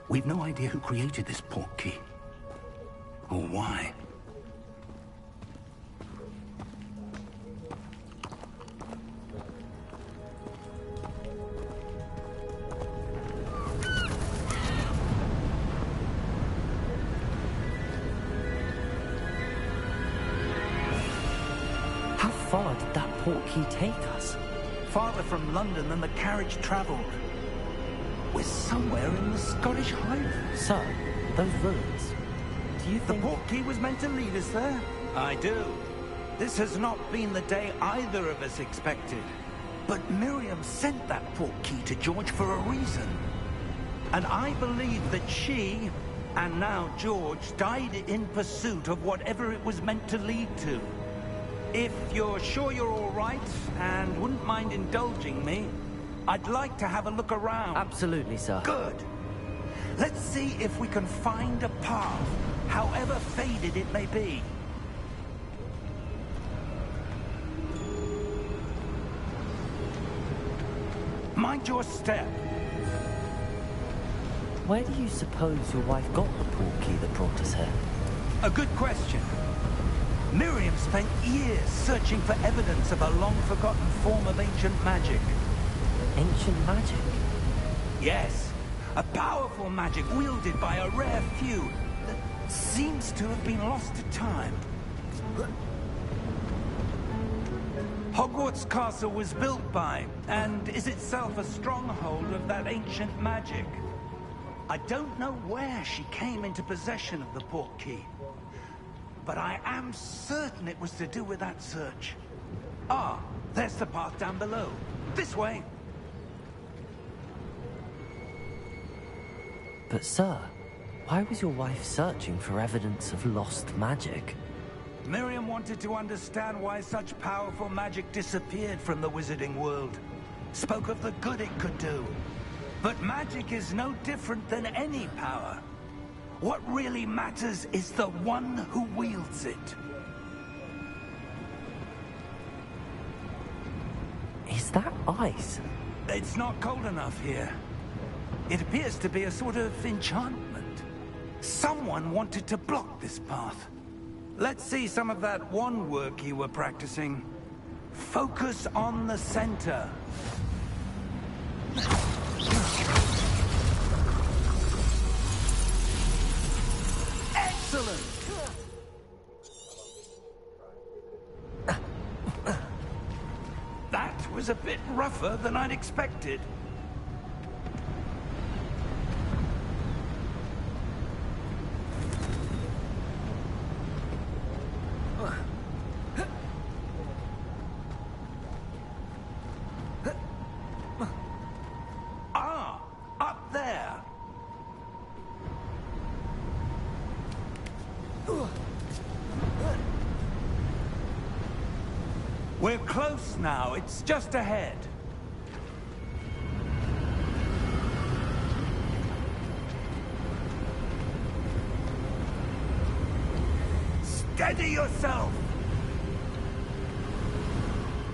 We've no idea who created this portkey. Or why. How far did that portkey take us? Farther from London than the carriage travelled. We're somewhere in the Scottish Highlands. Sir, those ruins. Do you think... The portkey was meant to lead us there? I do. This has not been the day either of us expected. But Miriam sent that portkey to George for a reason. And I believe that she, and now George, died in pursuit of whatever it was meant to lead to. If you're sure you're all right, and wouldn't mind indulging me, I'd like to have a look around. Absolutely, sir. Good. Let's see if we can find a path, however faded it may be. Mind your step. Where do you suppose your wife got the portkey that brought us here? A good question. Miriam spent years searching for evidence of a long-forgotten form of ancient magic. Ancient magic? Yes, a powerful magic wielded by a rare few that seems to have been lost to time. Hogwarts Castle was built by, and is itself a stronghold of that ancient magic. I don't know where she came into possession of the portkey, but I am certain it was to do with that search. Ah, there's the path down below. This way. But sir, why was your wife searching for evidence of lost magic? Miriam wanted to understand why such powerful magic disappeared from the wizarding world. Spoke of the good it could do. But magic is no different than any power. What really matters is the one who wields it. Is that ice? It's not cold enough here. It appears to be a sort of enchantment. Someone wanted to block this path. Let's see some of that wand work you were practicing. Focus on the center. Excellent! That was a bit rougher than I'd expected. Ah, up there. We're close now. It's just ahead. Steady yourself!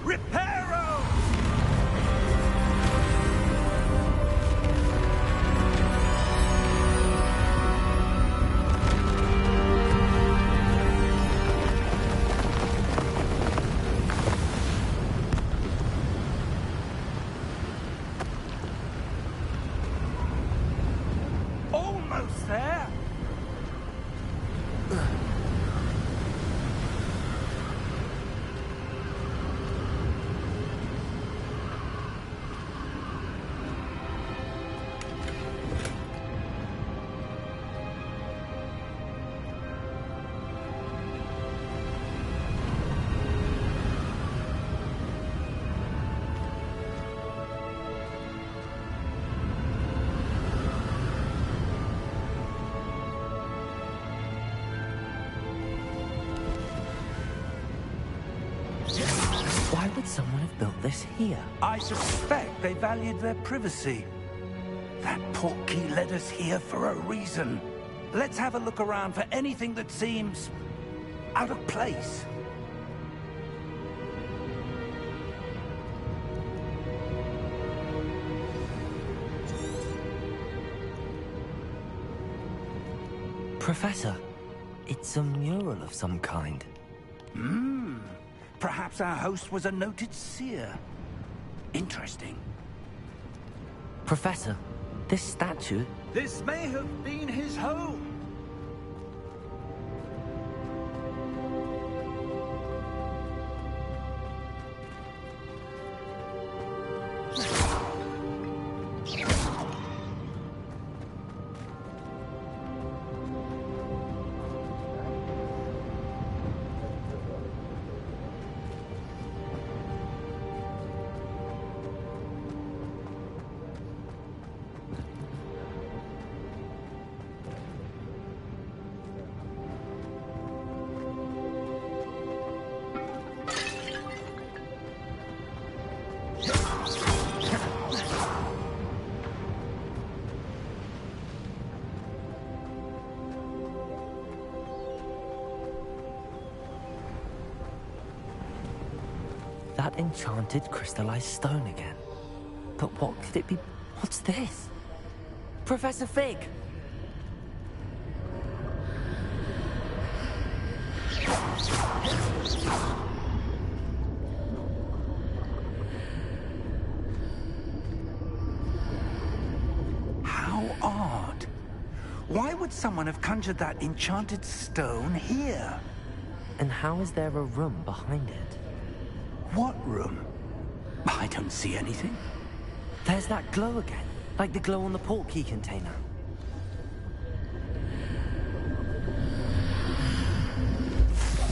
Reparo! Almost there! Why would someone have built this here? I suspect they valued their privacy. That portkey led us here for a reason. Let's have a look around for anything that seems out of place. Professor, it's a mural of some kind. Perhaps our host was a noted seer. Interesting. Professor, this statue... This may have been his home. That enchanted crystallized stone again. But what could it be? What's this? Professor Fig! How odd. Why would someone have conjured that enchanted stone here? And how is there a room behind it? What room? I don't see anything. There's that glow again, like the glow on the portkey container.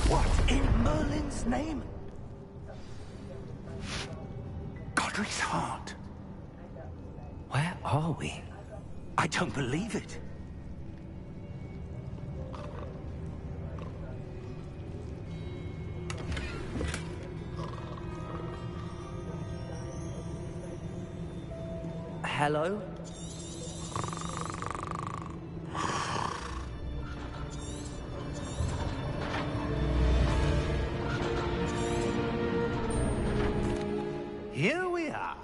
What in Merlin's name? Godric's heart. Where are we? I don't believe it. Hello? Here we are.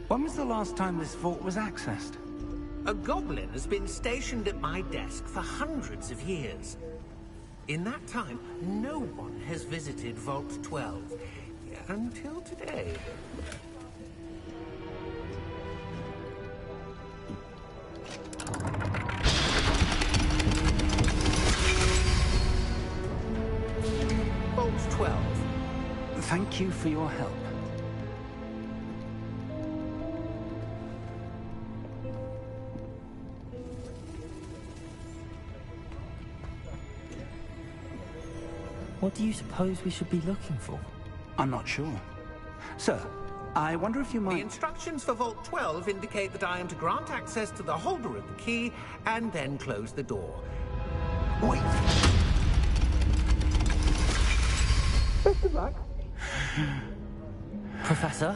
When was the last time this vault was accessed? A goblin has been stationed at my desk for hundreds of years. In that time, no one has visited Vault 12. Until today. Vault 12. Thank you for your help. What do you suppose we should be looking for? I'm not sure. Sir, I wonder if you The might... instructions for Vault 12 indicate that I am to grant access to the holder of the key and then close the door. Wait! Best of luck. Professor?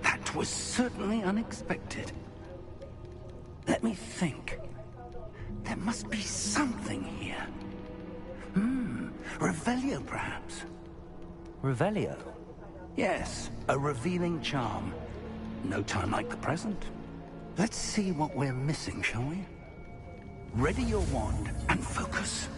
That was certainly unexpected. Let me think. There must be something here. Revelio, perhaps? Revelio? Yes, a revealing charm. No time like the present. Let's see what we're missing, shall we? Ready your wand and focus.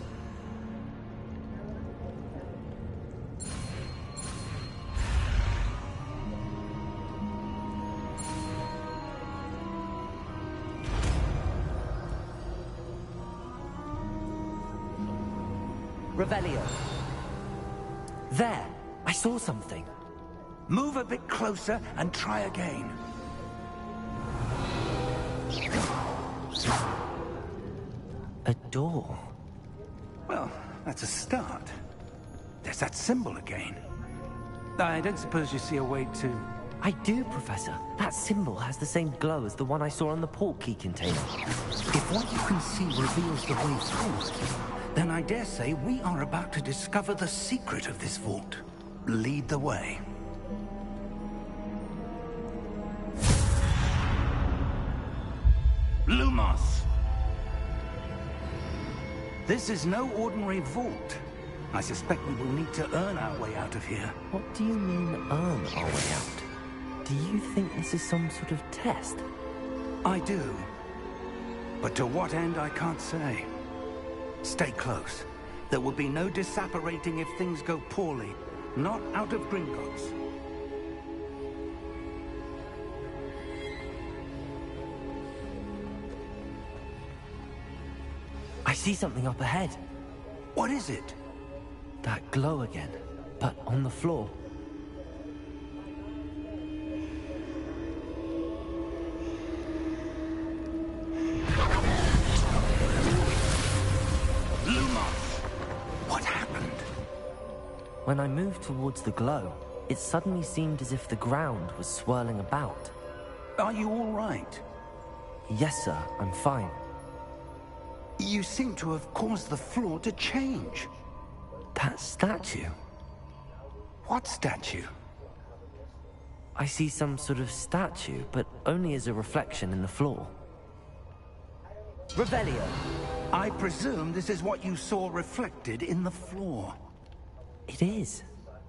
Revelio. There! I saw something. Move a bit closer and try again. A door. Well, that's a start. There's that symbol again. I don't suppose you see a way to... I do, Professor. That symbol has the same glow as the one I saw on the portkey container. If what you can see reveals the way forward, then I dare say we are about to discover the secret of this vault. Lead the way. Lumos! This is no ordinary vault. I suspect we will need to earn our way out of here. What do you mean, earn our way out? Do you think this is some sort of test? I do. But to what end, I can't say. Stay close. There will be no disapparating if things go poorly. Not out of Gringotts. I see something up ahead. What is it? That glow again, but on the floor. Lumos! What happened? When I moved towards the glow, it suddenly seemed as if the ground was swirling about. Are you all right? Yes, sir, I'm fine. You seem to have caused the floor to change. That statue? What statue? I see some sort of statue, but only as a reflection in the floor. Revelio! I presume this is what you saw reflected in the floor. It is.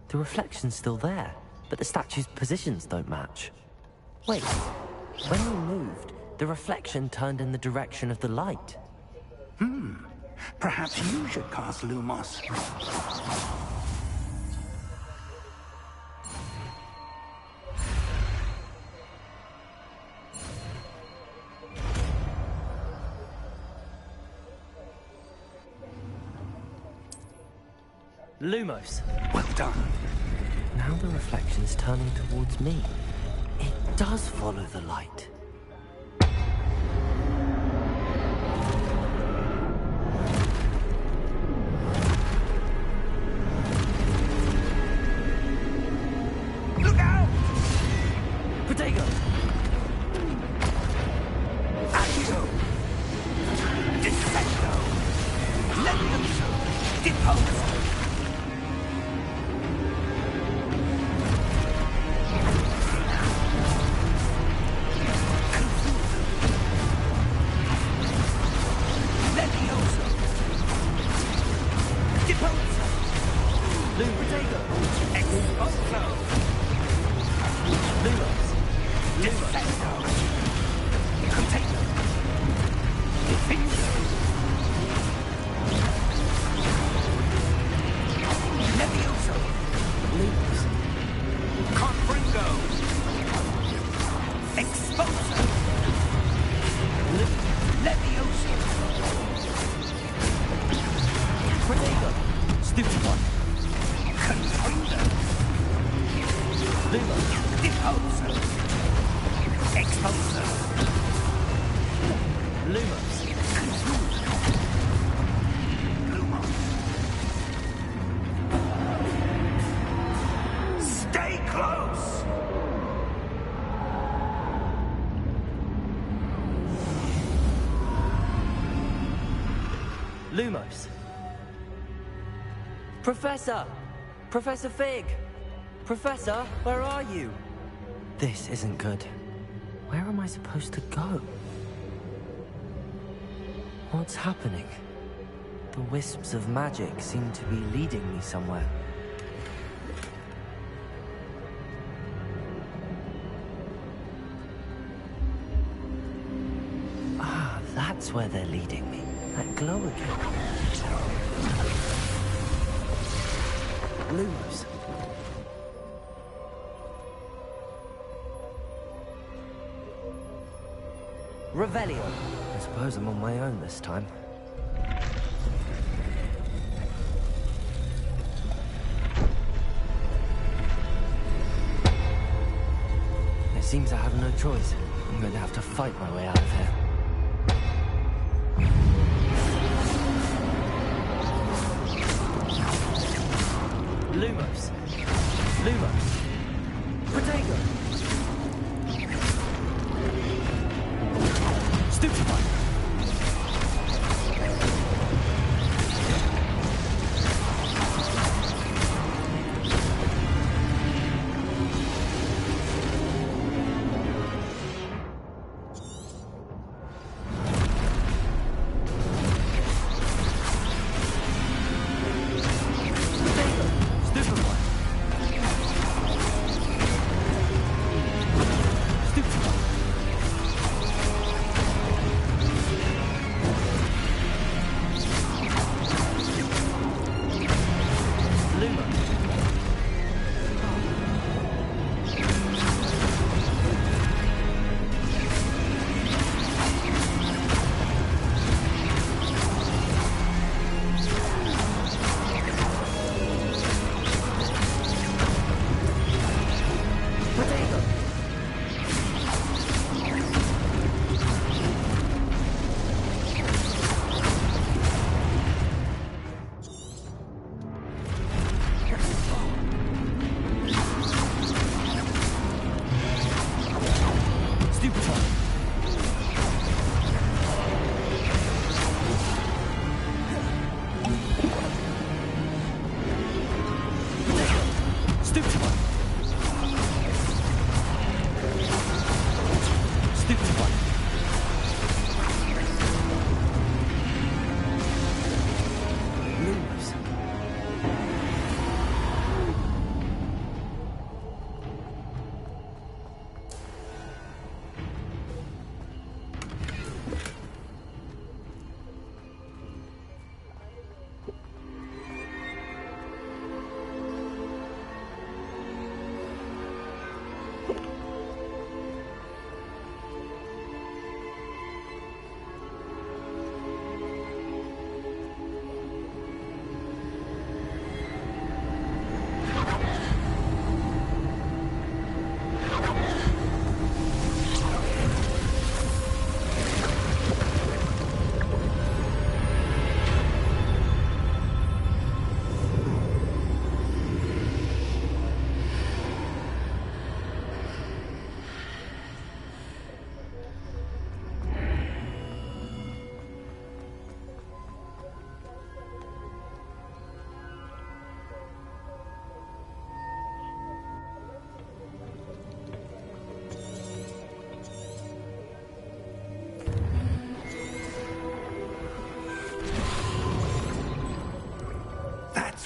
The reflection's still there, but the statue's positions don't match. Wait, when we moved, the reflection turned in the direction of the light. Perhaps you should cast Lumos. Lumos! Well done. Now the reflection's turning towards me. It does follow the light. Look out! Protego! Accio! Defendo! Levioso! Deposo! Levioso! Deposo! Protego! Exposo! Lumos! Defendo! Container! Defendo! Levioso! Lumos! Confringo! Exposo! Levioso! Protego! Stupid one! Confringo! Lumos! Deposo! Exposo! Lumos! Lumos! Stay close! Lumos! Professor! Professor Fig! Professor, where are you? This isn't good. Where am I supposed to go? What's happening? The wisps of magic seem to be leading me somewhere. Ah, that's where they're leading me. That glow again. Lumos. Revelio. I suppose I'm on my own this time. It seems I have no choice. I'm going to have to fight my way out of here. Lumos. Lumos. Protego. Stupid one.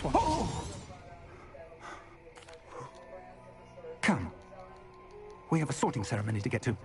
one. Oh! Come. We have a sorting ceremony to get to.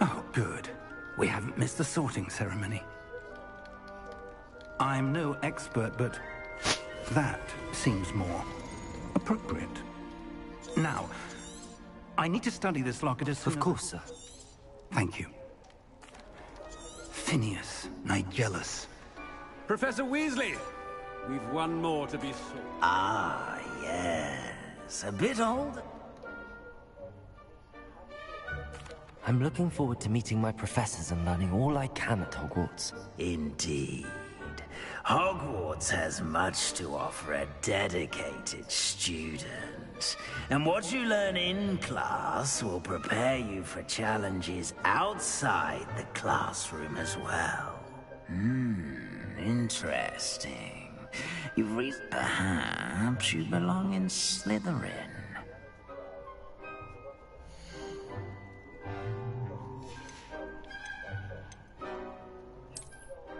Oh, good. We haven't missed the sorting ceremony. I'm no expert, but that seems more appropriate. Now, I need to study this locket as soon Of course, sir. Thank you. Phineas Nigellus. Professor Weasley! We've one more to be sorted. Ah, yes. A bit old. I'm looking forward to meeting my professors and learning all I can at Hogwarts. Indeed. Hogwarts has much to offer a dedicated student. And what you learn in class will prepare you for challenges outside the classroom as well. Interesting. You've reasoned perhaps you belong in Slytherin.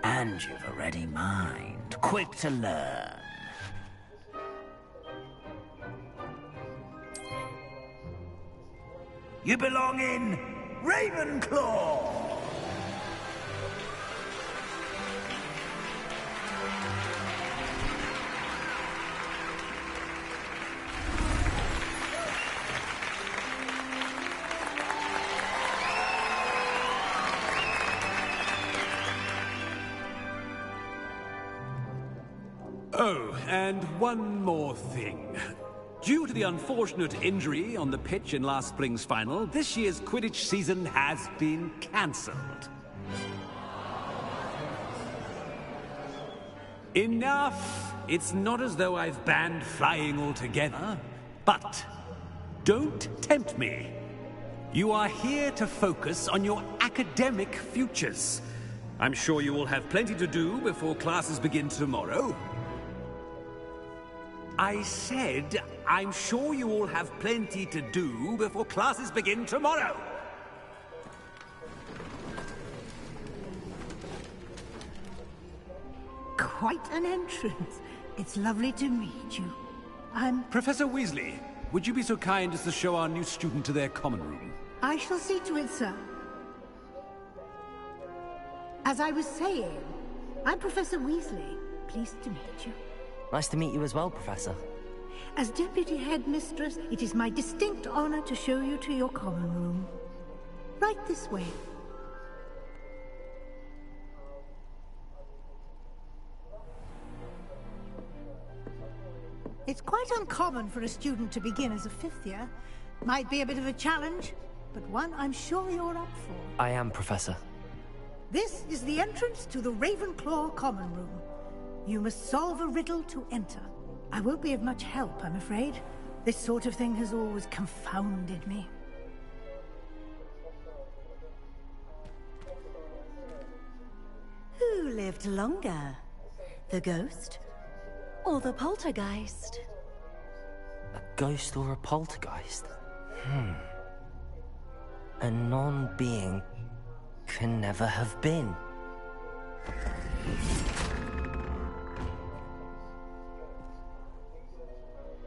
And you've a ready mind, quick to learn. You belong in Ravenclaw! Oh, and one more thing. Due to the unfortunate injury on the pitch in last spring's final, this year's Quidditch season has been cancelled. Enough! It's not as though I've banned flying altogether, but don't tempt me. You are here to focus on your academic futures. I'm sure you will have plenty to do before classes begin tomorrow. I said, I'm sure you all have plenty to do before classes begin tomorrow. Quite an entrance. It's lovely to meet you. Professor Weasley, would you be so kind as to show our new student to their common room? I shall see to it, sir. As I was saying, I'm Professor Weasley. Pleased to meet you. Nice to meet you as well, Professor. As Deputy Headmistress, it is my distinct honor to show you to your common room. Right this way. It's quite uncommon for a student to begin as a fifth year. Might be a bit of a challenge, but one I'm sure you're up for. I am, Professor. This is the entrance to the Ravenclaw Common Room. You must solve a riddle to enter. I won't be of much help, I'm afraid. This sort of thing has always confounded me. Who lived longer? The ghost or the poltergeist? A ghost or a poltergeist? A non-being can never have been.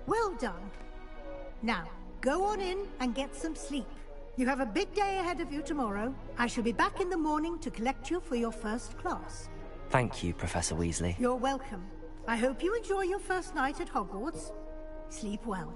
Well done. Now, go on in and get some sleep. You have a big day ahead of you tomorrow. I shall be back in the morning to collect you for your first class. Thank you, Professor Weasley. You're welcome. I hope you enjoy your first night at Hogwarts. Sleep well.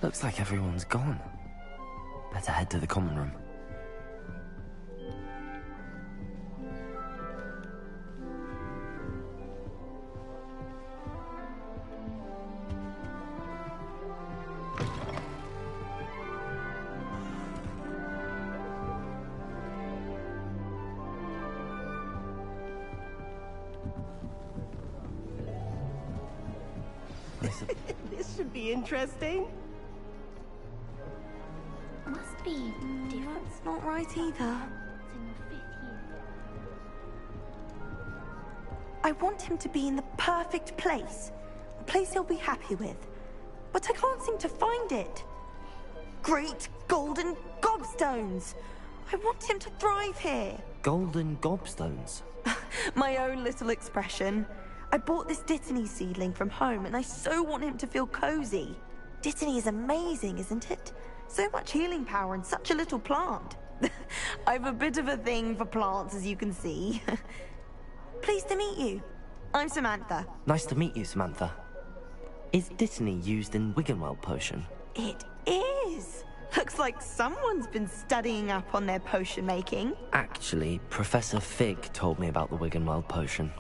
Looks like everyone's gone. Better head to the common room. This should be interesting. Must be different. That's not right either. It's in your 5th year. I want him to be in the perfect place. A place he'll be happy with. But I can't seem to find it. Great golden gobstones! I want him to thrive here. Golden gobstones? My own little expression. I bought this Dittany seedling from home and I so want him to feel cozy. Dittany is amazing, isn't it? So much healing power in such a little plant. I've a bit of a thing for plants, as you can see. Pleased to meet you. I'm Samantha. Nice to meet you, Samantha. Is Dittany used in Wiggenweld potion? It is. Looks like someone's been studying up on their potion making. Actually, Professor Fig told me about the Wiggenweld potion.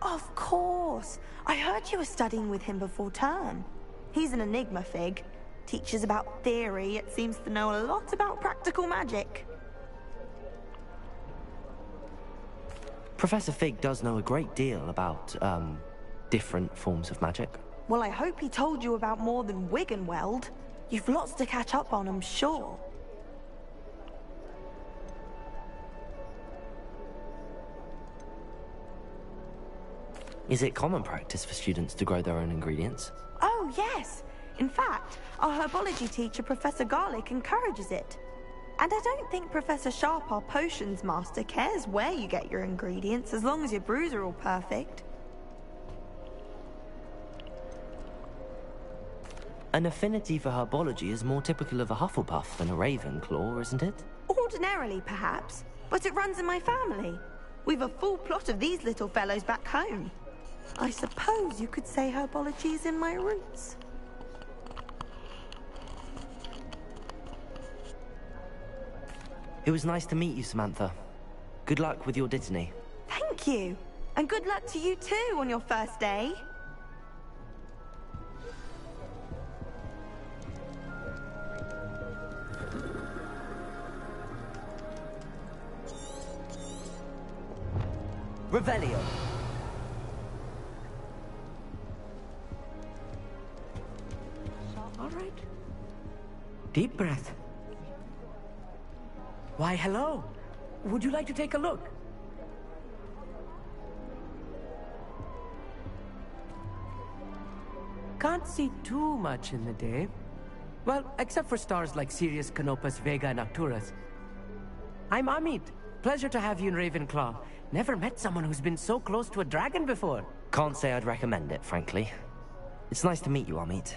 Of course. I heard you were studying with him before term. He's an enigma, Fig. Teaches about theory, yet seems to know a lot about practical magic. Professor Fig does know a great deal about, different forms of magic. Well, I hope he told you about more than Wiggenweld. You've lots to catch up on, I'm sure. Is it common practice for students to grow their own ingredients? Oh, yes. In fact, our herbology teacher, Professor Garlick, encourages it. And I don't think Professor Sharp, our potions master, cares where you get your ingredients, as long as your brews are all perfect. An affinity for herbology is more typical of a Hufflepuff than a Ravenclaw, isn't it? Ordinarily, perhaps, but it runs in my family. We've a full plot of these little fellows back home. I suppose you could say herbology is in my roots. It was nice to meet you, Samantha. Good luck with your Dittany. Thank you. And good luck to you too on your first day. Revelio. All right. Deep breath. Why, hello. Would you like to take a look? Can't see too much in the day. Well, except for stars like Sirius, Canopus, Vega, and Arcturus. I'm Amit. Pleasure to have you in Ravenclaw. Never met someone who's been so close to a dragon before. Can't say I'd recommend it, frankly. It's nice to meet you, Amit.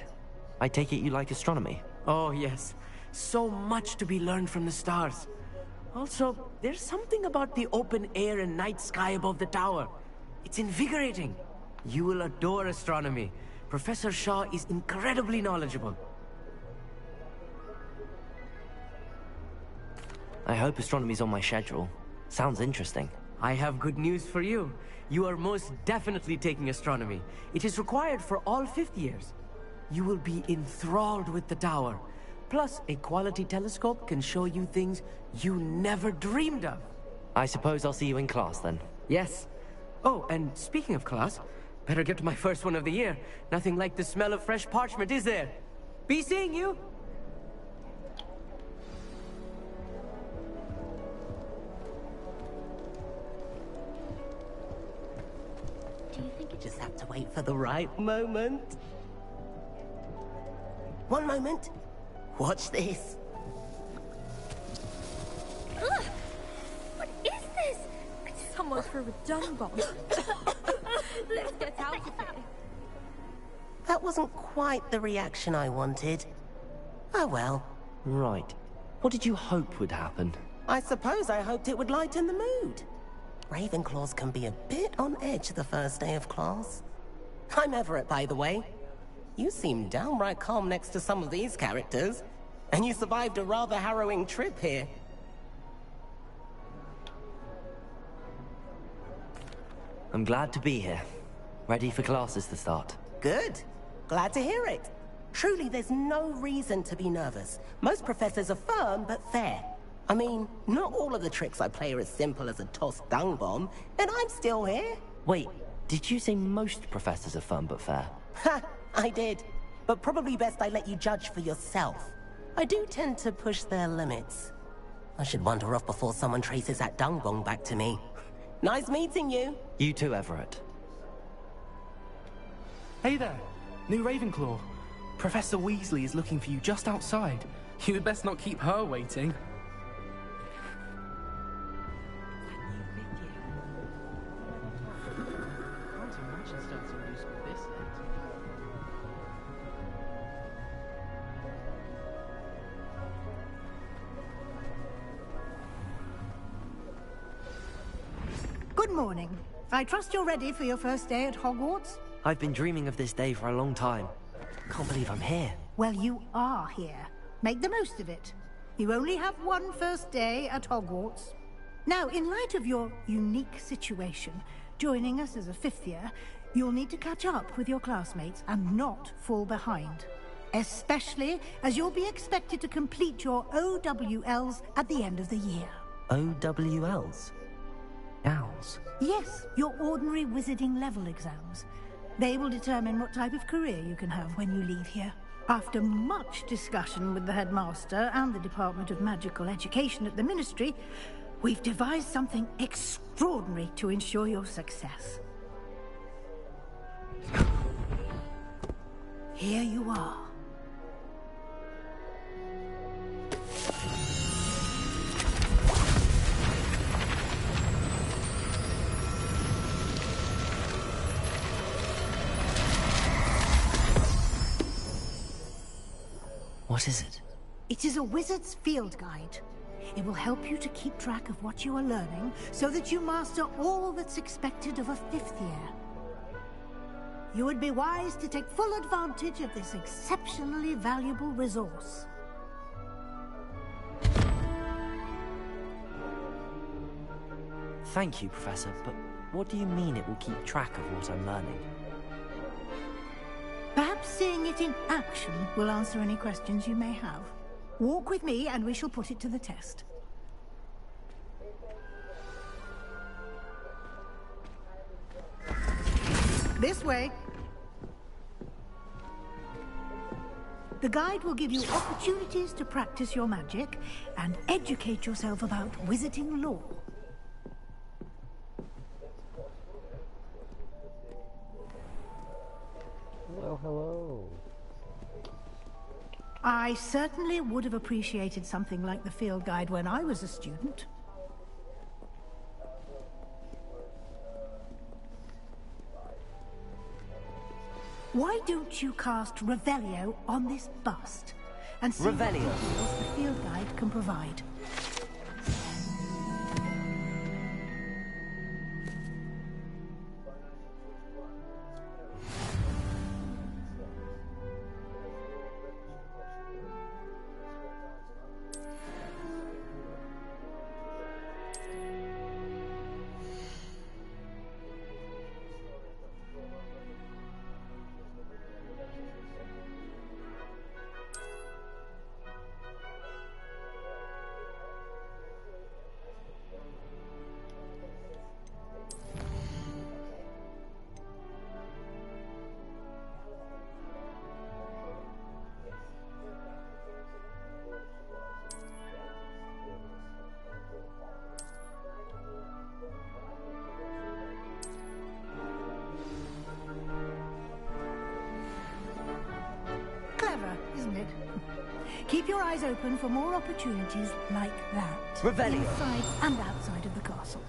I take it you like astronomy? Oh, yes. So much to be learned from the stars. Also, there's something about the open air and night sky above the tower. It's invigorating. You will adore astronomy. Professor Shaw is incredibly knowledgeable. I hope astronomy's on my schedule. Sounds interesting. I have good news for you. You are most definitely taking astronomy. It is required for all 5th years. You will be enthralled with the tower. Plus, a quality telescope can show you things you never dreamed of. I suppose I'll see you in class then. Yes. Oh, and speaking of class, better get to my first one of the year. Nothing like the smell of fresh parchment, is there? Be seeing you! Do you think you just have to wait for the right moment? One moment. Watch this. Ugh! What is this? Someone threw a dung bomb. Let's get out of here. That wasn't quite the reaction I wanted. Oh well. Right. What did you hope would happen? I suppose I hoped it would lighten the mood. Ravenclaws can be a bit on edge the first day of class. I'm Everett, by the way. You seem downright calm next to some of these characters. And you survived a rather harrowing trip here. I'm glad to be here. Ready for classes to start. Good. Glad to hear it. Truly, there's no reason to be nervous. Most professors are firm, but fair. I mean, not all of the tricks I play are as simple as a tossed dung bomb, and I'm still here. Wait, did you say most professors are fun but fair? Ha! I did. But probably best I let you judge for yourself. I do tend to push their limits. I should wander off before someone traces that dung bomb back to me. Nice meeting you. You too, Everett. Hey there, new Ravenclaw. Professor Weasley is looking for you just outside. You had best not keep her waiting. Good morning. I trust you're ready for your first day at Hogwarts? I've been dreaming of this day for a long time. Can't believe I'm here. Well, you are here. Make the most of it. You only have one first day at Hogwarts. Now, in light of your unique situation, joining us as a 5th year, you'll need to catch up with your classmates and not fall behind. Especially as you'll be expected to complete your OWLs at the end of the year. OWLs? Owls? Yes, your ordinary wizarding level exams. They will determine what type of career you can have when you leave here. After much discussion with the headmaster and the Department of Magical Education at the Ministry, we've devised something extraordinary to ensure your success. Here you are. What is it? It is a wizard's field guide. It will help you to keep track of what you are learning so that you master all that's expected of a 5th year. You would be wise to take full advantage of this exceptionally valuable resource. Thank you, Professor, but what do you mean it will keep track of what I'm learning? Perhaps seeing it in action will answer any questions you may have. Walk with me and we shall put it to the test. This way. The guide will give you opportunities to practice your magic and educate yourself about wizarding lore. Hello, hello. I certainly would have appreciated something like the field guide when I was a student. Why don't you cast Revelio on this bust and see what Revelio. details the field guide can provide? Keep your eyes open for more opportunities like that. Revelio. Inside and outside of the castle.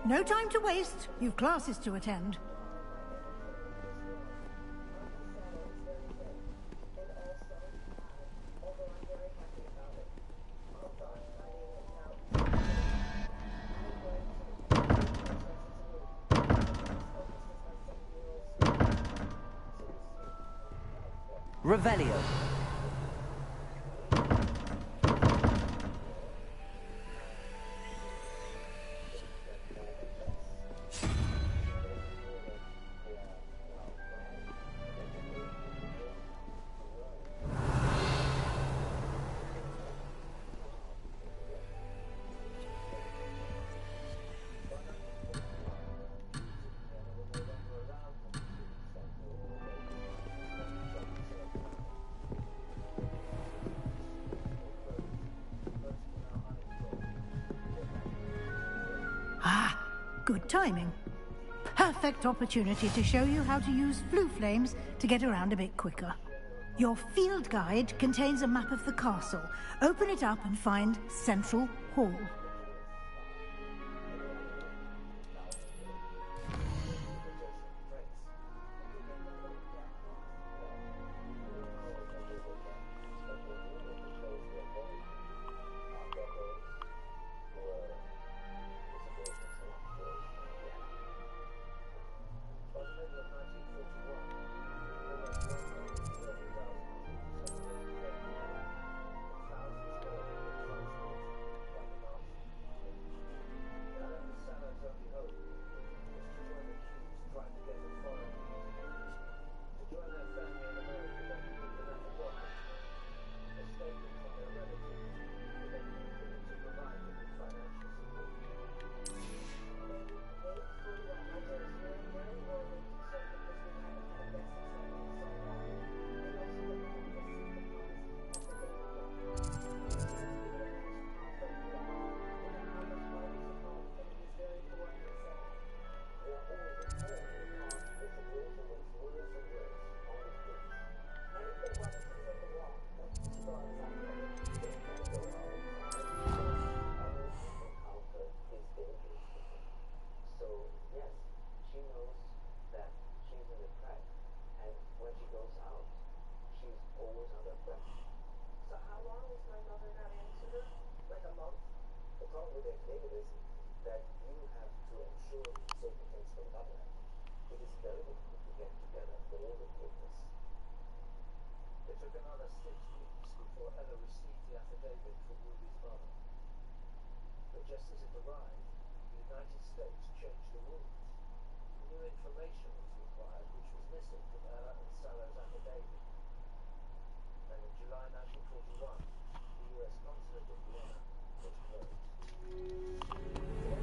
No time to waste. You've classes to attend. Revelio. Good timing. Perfect opportunity to show you how to use flue flames to get around a bit quicker. Your field guide contains a map of the castle. Open it up and find Central Hall.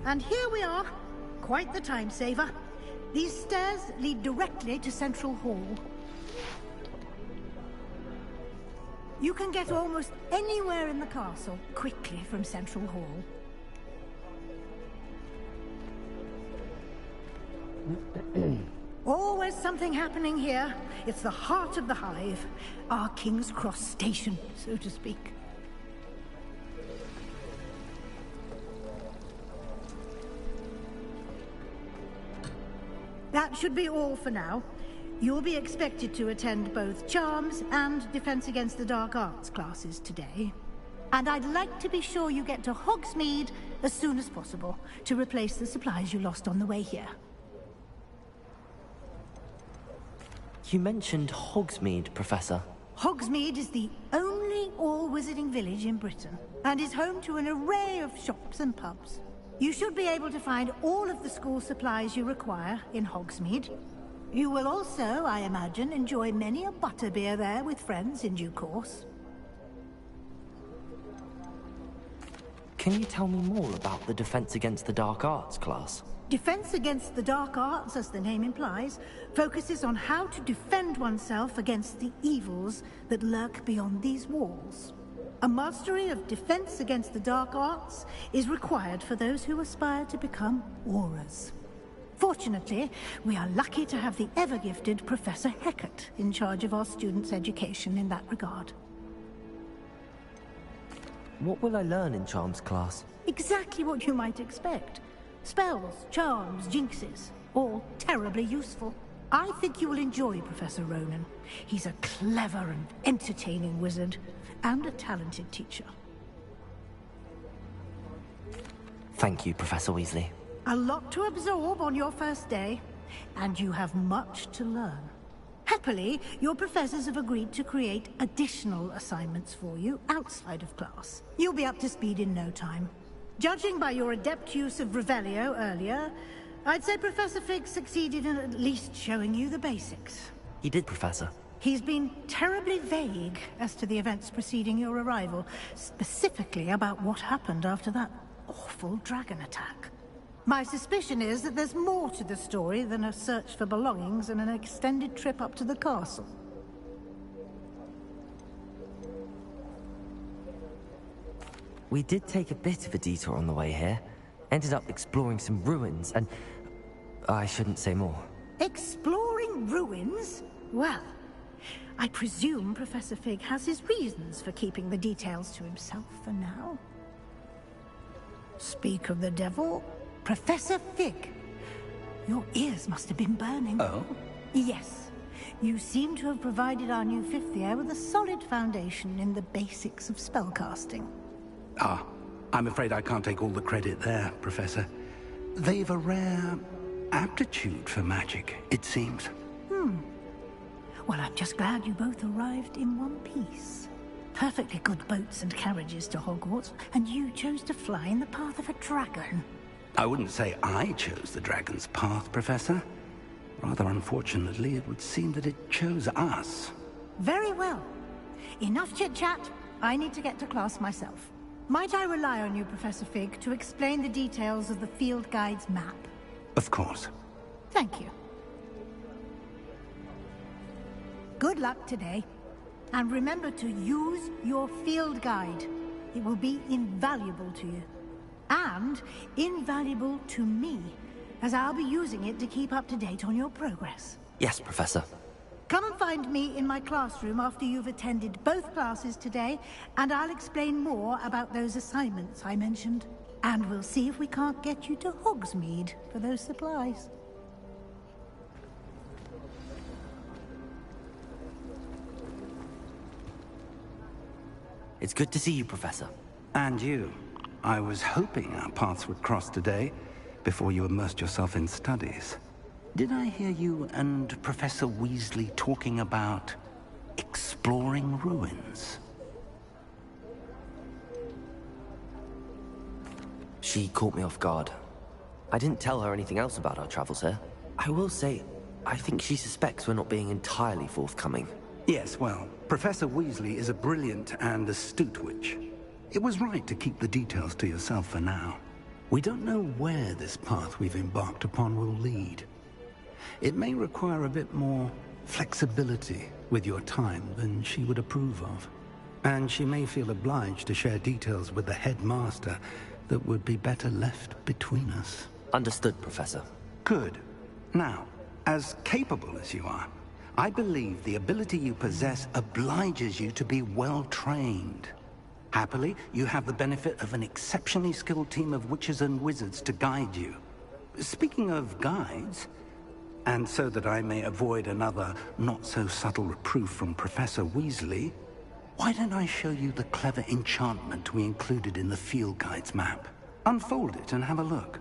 And here we are. Quite the time saver. These stairs lead directly to Central Hall. You can get almost anywhere in the castle quickly from Central Hall. Always something happening here. It's the heart of the hive. Our King's Cross station, so to speak. That should be all for now. You'll be expected to attend both Charms and Defense Against the Dark Arts classes today. And I'd like to be sure you get to Hogsmeade as soon as possible to replace the supplies you lost on the way here. You mentioned Hogsmeade, Professor. Hogsmeade is the only all-wizarding village in Britain and is home to an array of shops and pubs. You should be able to find all of the school supplies you require in Hogsmeade. You will also, I imagine, enjoy many a butterbeer there with friends in due course. Can you tell me more about the Defense Against the Dark Arts class? Defense Against the Dark Arts, as the name implies, focuses on how to defend oneself against the evils that lurk beyond these walls. A mastery of defense against the dark arts is required for those who aspire to become Aurors. Fortunately, we are lucky to have the ever-gifted Professor Hecat in charge of our students' education in that regard. What will I learn in Charms class? Exactly what you might expect. Spells, charms, jinxes, all terribly useful. I think you will enjoy Professor Ronen. He's a clever and entertaining wizard, and a talented teacher. Thank you, Professor Weasley. A lot to absorb on your first day, and you have much to learn. Happily, your professors have agreed to create additional assignments for you outside of class. You'll be up to speed in no time. Judging by your adept use of Revelio earlier, I'd say Professor Fig succeeded in at least showing you the basics. He did, Professor. He's been terribly vague as to the events preceding your arrival, specifically about what happened after that awful dragon attack. My suspicion is that there's more to the story than a search for belongings and an extended trip up to the castle. We did take a bit of a detour on the way here. Ended up exploring some ruins and... I shouldn't say more. Exploring ruins? Well, I presume Professor Fig has his reasons for keeping the details to himself for now. Speak of the devil, Professor Fig. Your ears must have been burning. Oh? Yes. You seem to have provided our new fifth year with a solid foundation in the basics of spellcasting. Ah, I'm afraid I can't take all the credit there, Professor. They've a rare aptitude for magic, it seems. Well, I'm just glad you both arrived in one piece. Perfectly good boats and carriages to Hogwarts, and you chose to fly in the path of a dragon. I wouldn't say I chose the dragon's path, Professor. Rather unfortunately, it would seem that it chose us. Very well. Enough chit-chat. I need to get to class myself. Might I rely on you, Professor Fig, to explain the details of the field guide's map? Of course. Thank you. Good luck today. And remember to use your field guide. It will be invaluable to you. And invaluable to me, as I'll be using it to keep up to date on your progress. Yes, Professor. Come and find me in my classroom after you've attended both classes today, and I'll explain more about those assignments I mentioned. And we'll see if we can't get you to Hogsmeade for those supplies. It's good to see you, Professor. And you. I was hoping our paths would cross today, before you immersed yourself in studies. Did I hear you and Professor Weasley talking about exploring ruins? She caught me off guard. I didn't tell her anything else about our travels here. I will say, I think she suspects we're not being entirely forthcoming. Yes, well, Professor Weasley is a brilliant and astute witch. It was right to keep the details to yourself for now. We don't know where this path we've embarked upon will lead. It may require a bit more flexibility with your time than she would approve of. And she may feel obliged to share details with the headmaster that would be better left between us. Understood, Professor. Good. Now, as capable as you are, I believe the ability you possess obliges you to be well trained. Happily, you have the benefit of an exceptionally skilled team of witches and wizards to guide you. Speaking of guides, and so that I may avoid another not-so-subtle reproof from Professor Weasley, why don't I show you the clever enchantment we included in the field guide's map? Unfold it and have a look.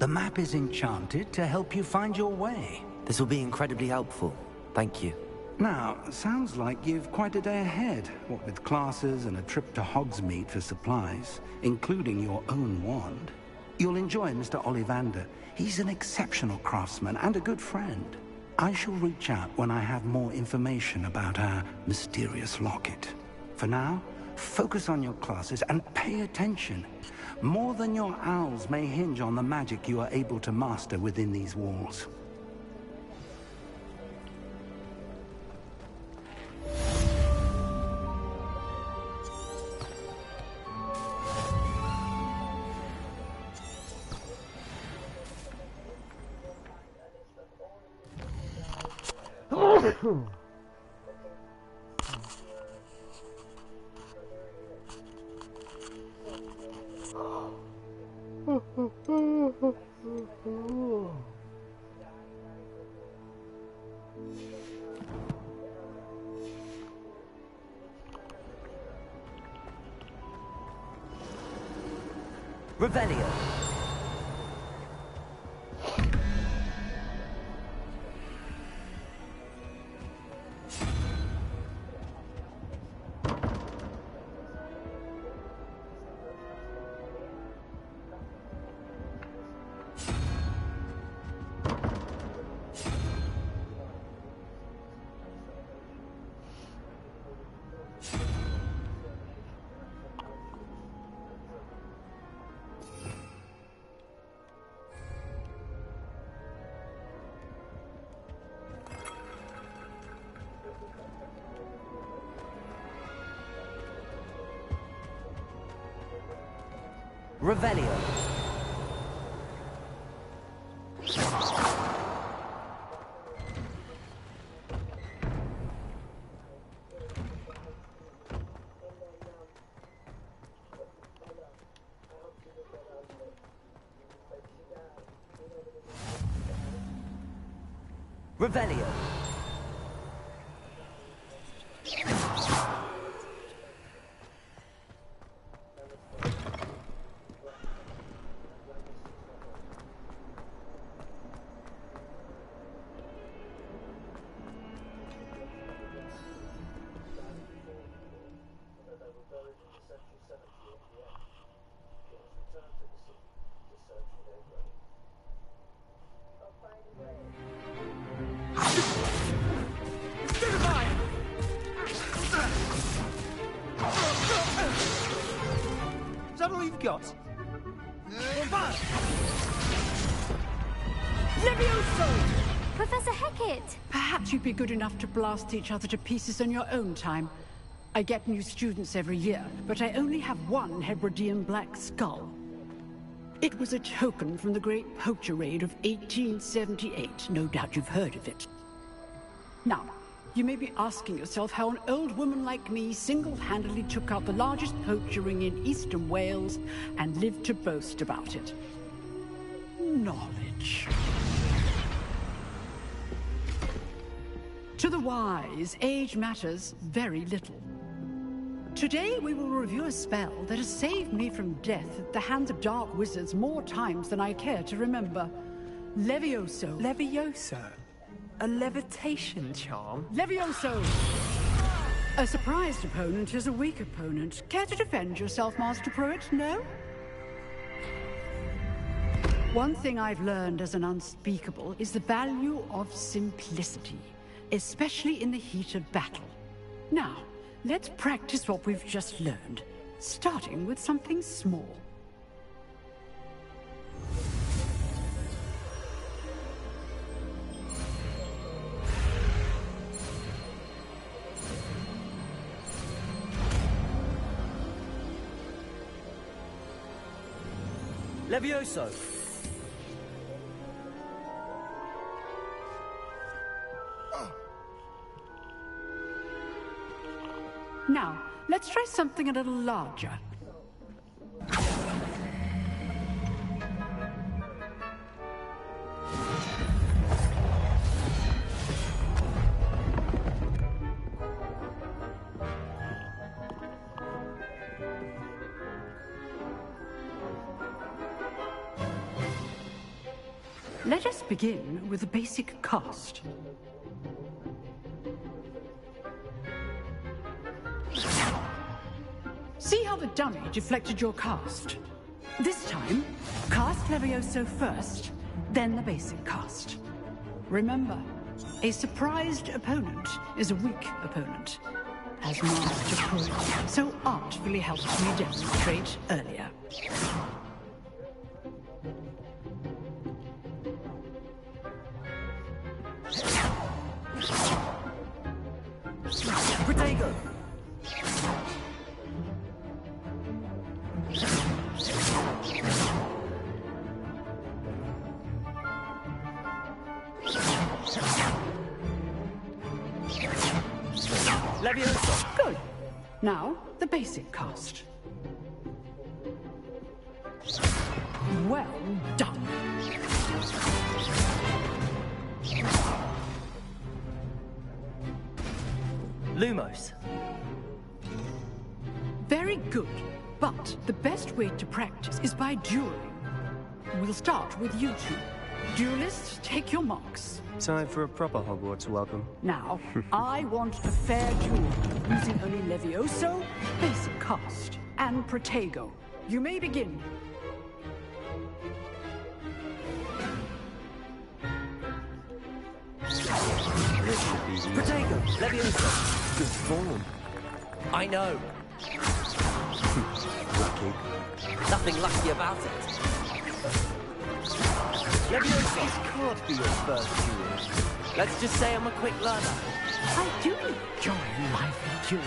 The map is enchanted to help you find your way. This will be incredibly helpful. Thank you. Now, sounds like you've quite a day ahead, what with classes and a trip to Hogsmeade for supplies, including your own wand. You'll enjoy Mr. Ollivander. He's an exceptional craftsman and a good friend. I shall reach out when I have more information about our mysterious locket. For now, focus on your classes and pay attention. More than your owls may hinge on the magic you are able to master within these walls. Revelio. Revelio. Revelio. Is that all you've got? Levioso! Professor Hecat! Perhaps you'd be good enough to blast each other to pieces on your own time. I get new students every year, but I only have one Hebridean black skull. It was a token from the Great Poacher Raid of 1878. No doubt you've heard of it. Now, you may be asking yourself how an old woman like me single-handedly took out the largest poacher ring in eastern Wales and lived to boast about it. Knowledge. To the wise, age matters very little. Today we will review a spell that has saved me from death at the hands of dark wizards more times than I care to remember. Levioso. Levioso? A levitation charm? Levioso! A surprised opponent is a weak opponent. Care to defend yourself, Master Pruitt? No? One thing I've learned as an unspeakable is the value of simplicity, especially in the heat of battle. Now, let's practice what we've just learned, starting with something small. Levioso. Now, let's try something a little larger. Let us begin with the basic cast. See how the dummy deflected your cast? This time, cast Levioso first, then the basic cast. Remember, a surprised opponent is a weak opponent, as Master Croy so artfully helped me demonstrate earlier. Protego! Levioso! Good. Now, the basic cast. Well done. Lumos. Very good. But the best way to practice is by dueling. We'll start with you two. Duelists, take your marks. Time for a proper Hogwarts welcome. Now, I want a fair duel, using only Levioso, basic cast, and Protego. You may begin. Protego! Levioso! Good form. I know. Lucky. Nothing lucky about it. Levioso! This can't be your first duel. Let's just say I'm a quick learner. I do enjoy lively duel.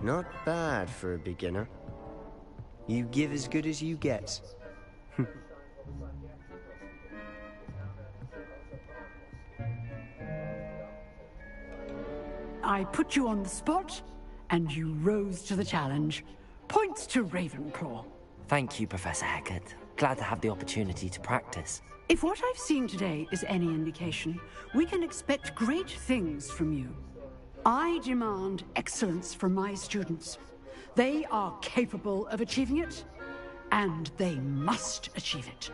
Not bad for a beginner. You give as good as you get. I put you on the spot, and you rose to the challenge. Points to Ravenclaw. Thank you, Professor Hecat. Glad to have the opportunity to practice. If what I've seen today is any indication, we can expect great things from you. I demand excellence from my students. They are capable of achieving it, and they must achieve it.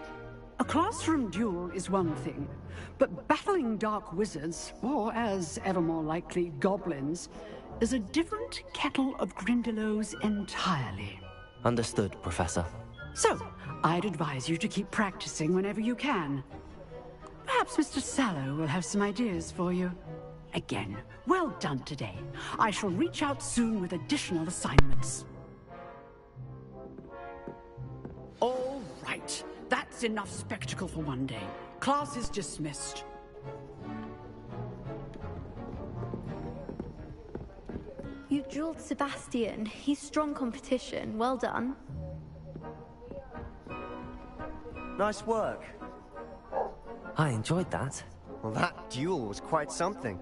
A classroom duel is one thing, but battling dark wizards, or as ever more likely, goblins, is a different kettle of Grindylows entirely. Understood, Professor. So, I'd advise you to keep practicing whenever you can. Perhaps Mr. Sallow will have some ideas for you. Again, well done today. I shall reach out soon with additional assignments. All right. That's enough spectacle for one day. Class is dismissed. You dueled Sebastian. He's strong competition. Well done. Nice work. I enjoyed that. Well, that duel was quite something.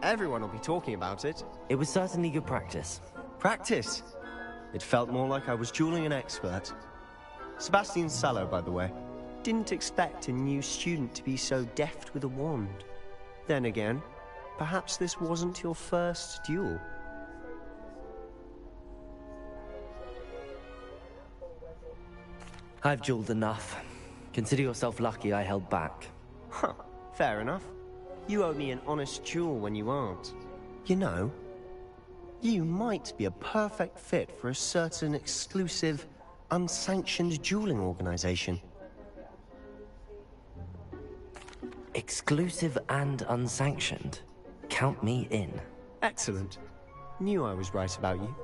Everyone will be talking about it. It was certainly good practice. Practice? It felt more like I was dueling an expert. Sebastian Sallow, by the way. Didn't expect a new student to be so deft with a wand. Then again, perhaps this wasn't your first duel. I've dueled enough. Consider yourself lucky I held back. Huh, fair enough. You owe me an honest duel when you aren't. You know, you might be a perfect fit for a certain exclusive, unsanctioned dueling organization. Exclusive and unsanctioned? Count me in. Excellent. Knew I was right about you.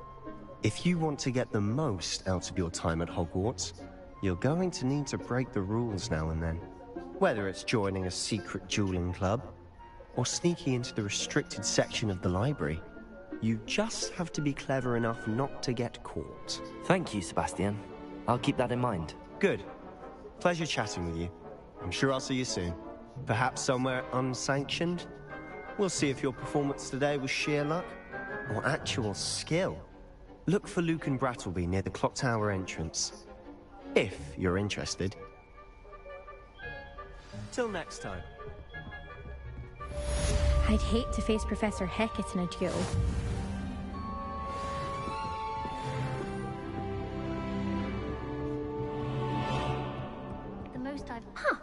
If you want to get the most out of your time at Hogwarts, you're going to need to break the rules now and then. Whether it's joining a secret dueling club, or sneaking into the restricted section of the library, you just have to be clever enough not to get caught. Thank you, Sebastian. I'll keep that in mind. Good. Pleasure chatting with you. I'm sure I'll see you soon. Perhaps somewhere unsanctioned? We'll see if your performance today was sheer luck, or actual skill. Look for Lucan Brattleby near the Clock Tower entrance. If you're interested. Till next time. I'd hate to face Professor Hecat in a duel. most I've... Huh.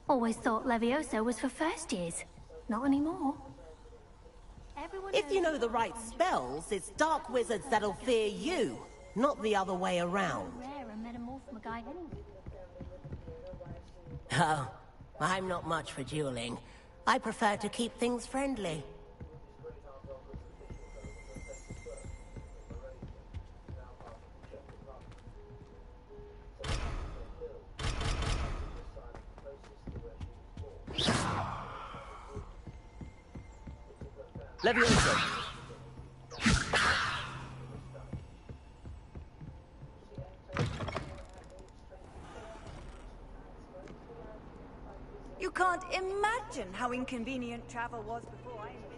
Always thought Levioso was for first years. Not anymore. If you know the right spells, it's dark wizards that'll fear you, not the other way around. Rare a metamorph guy anyway. Oh, I'm not much for dueling. I prefer to keep things friendly. Levioso. You can't imagine how inconvenient travel was before I invented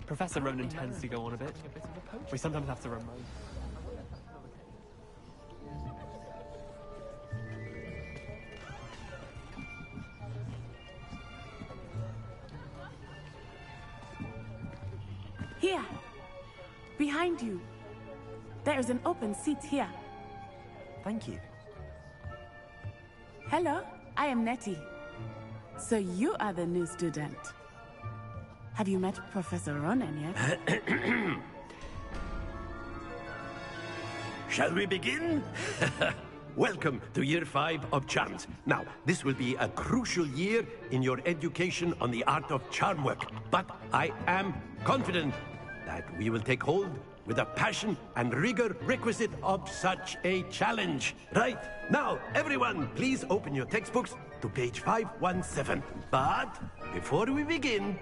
Professor Ronan tends to go on a bit. We sometimes have to remind. Here. Behind you. There is an open seat here. Thank you. Hello, I am Nettie. So you are the new student. Have you met Professor Ronan yet? Shall we begin? Welcome to Year 5 of Charms. Now, this will be a crucial year in your education on the art of charm work. But I am confident that we will take hold with the passion and rigor requisite of such a challenge. Right, now, everyone, please open your textbooks to page 517. But before we begin,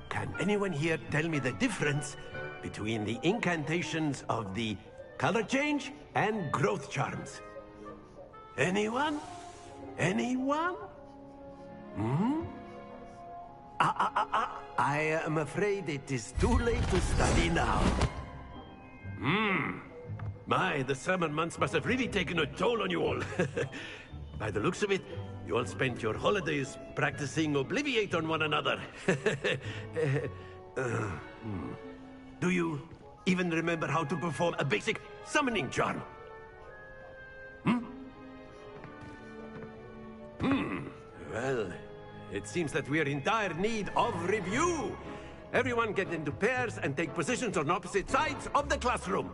can anyone here tell me the difference between the incantations of the color change and growth charms? Anyone? Anyone? Hmm? I am afraid it is too late to study now. My, the summer months must have really taken a toll on you all. By the looks of it, you all spent your holidays practicing Obliviate on one another. Do you even remember how to perform a basic summoning charm? Well, it seems that we are in dire need of review. Everyone get into pairs and take positions on opposite sides of the classroom.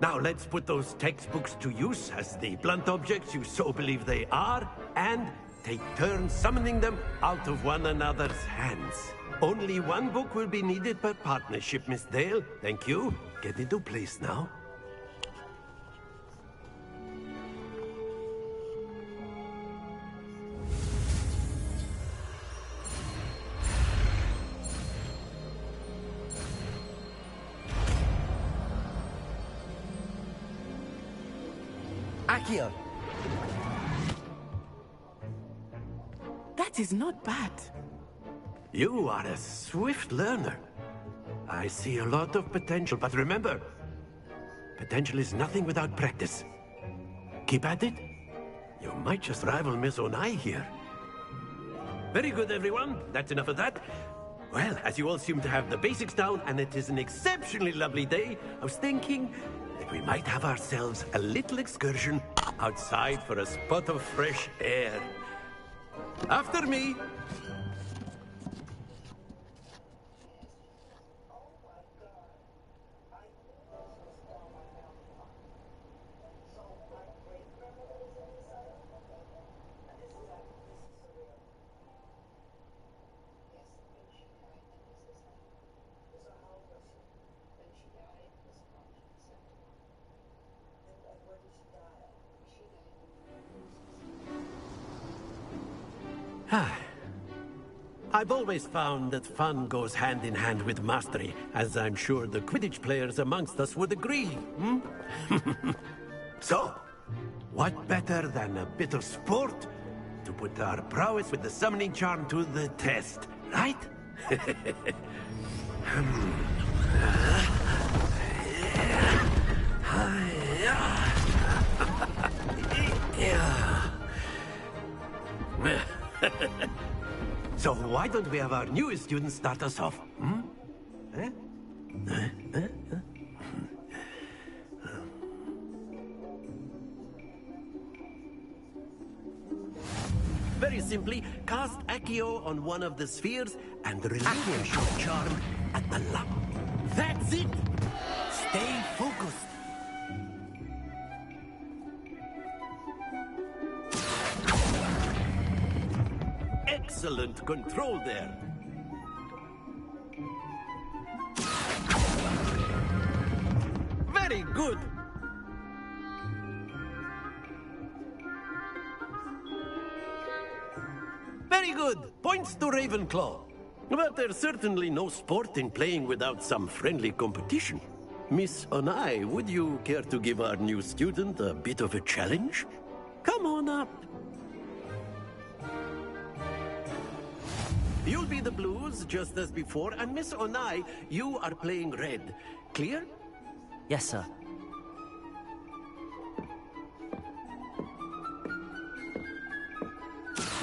Now let's put those textbooks to use as the blunt objects you so believe they are, and take turns summoning them out of one another's hands. Only one book will be needed per partnership, Miss Dale. Thank you. Get into place now. Accio. That is not bad. You are a swift learner. I see a lot of potential, but remember, potential is nothing without practice. Keep at it. You might just rival Miss Onai here. Very good, everyone. That's enough of that. Well, as you all seem to have the basics down, and it is an exceptionally lovely day, I was thinking that we might have ourselves a little excursion outside for a spot of fresh air. After me. I've always found that fun goes hand in hand with mastery, as I'm sure the Quidditch players amongst us would agree, hmm? So, what better than a bit of sport to put our prowess with the summoning charm to the test, right? So why don't we have our newest student start us off? Hmm? Eh? Very simply, cast Accio on one of the spheres and relinquish your charm at the lump. That's it! Stay focused. Excellent control there. Very good. Very good. Points to Ravenclaw. But there's certainly no sport in playing without some friendly competition. Miss Onai, would you care to give our new student a bit of a challenge? Come on up. You'll be the blues, just as before, and Miss Onai, you are playing red. Clear? Yes, sir.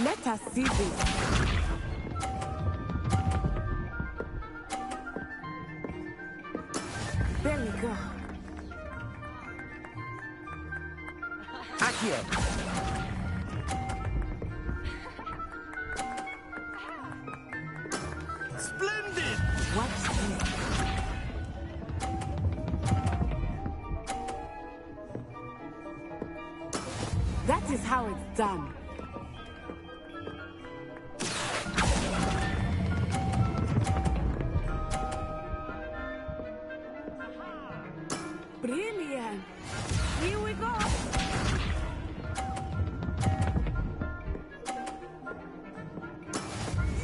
Let us see this. There we go. Accio! Splendid! What's this? That is how it's done. Brilliant! Here we go!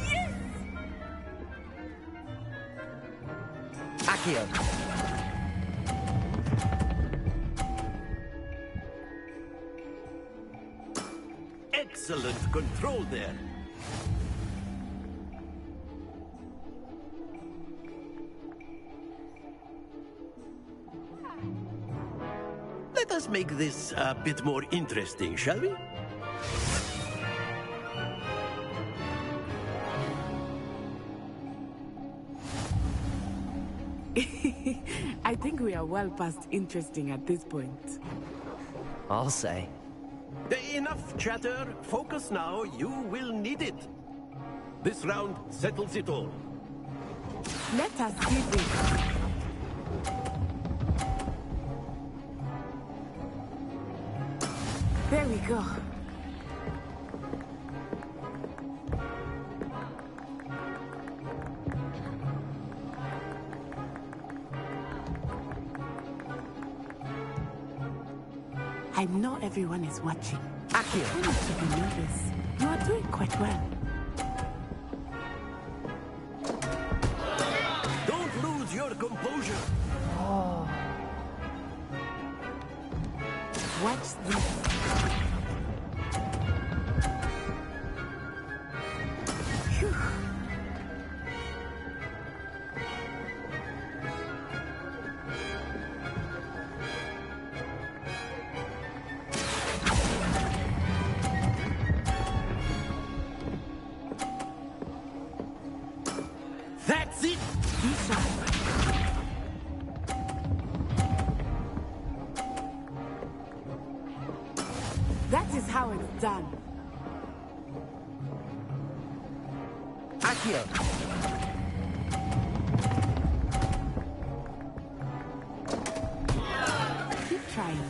Yes! Accio! Excellent control there. Let us make this a bit more interesting, shall we? I think we are well past interesting at this point. I'll say. Enough chatter. Focus now. You will need it. This round settles it all. Let us see this. There we go. I know everyone is watching. Accio! I need to be nervous. You are doing quite well. Don't lose your composure. Oh. Watch this. Phew. That's it! Be sharp. That is how it's done. Accio! Keep trying.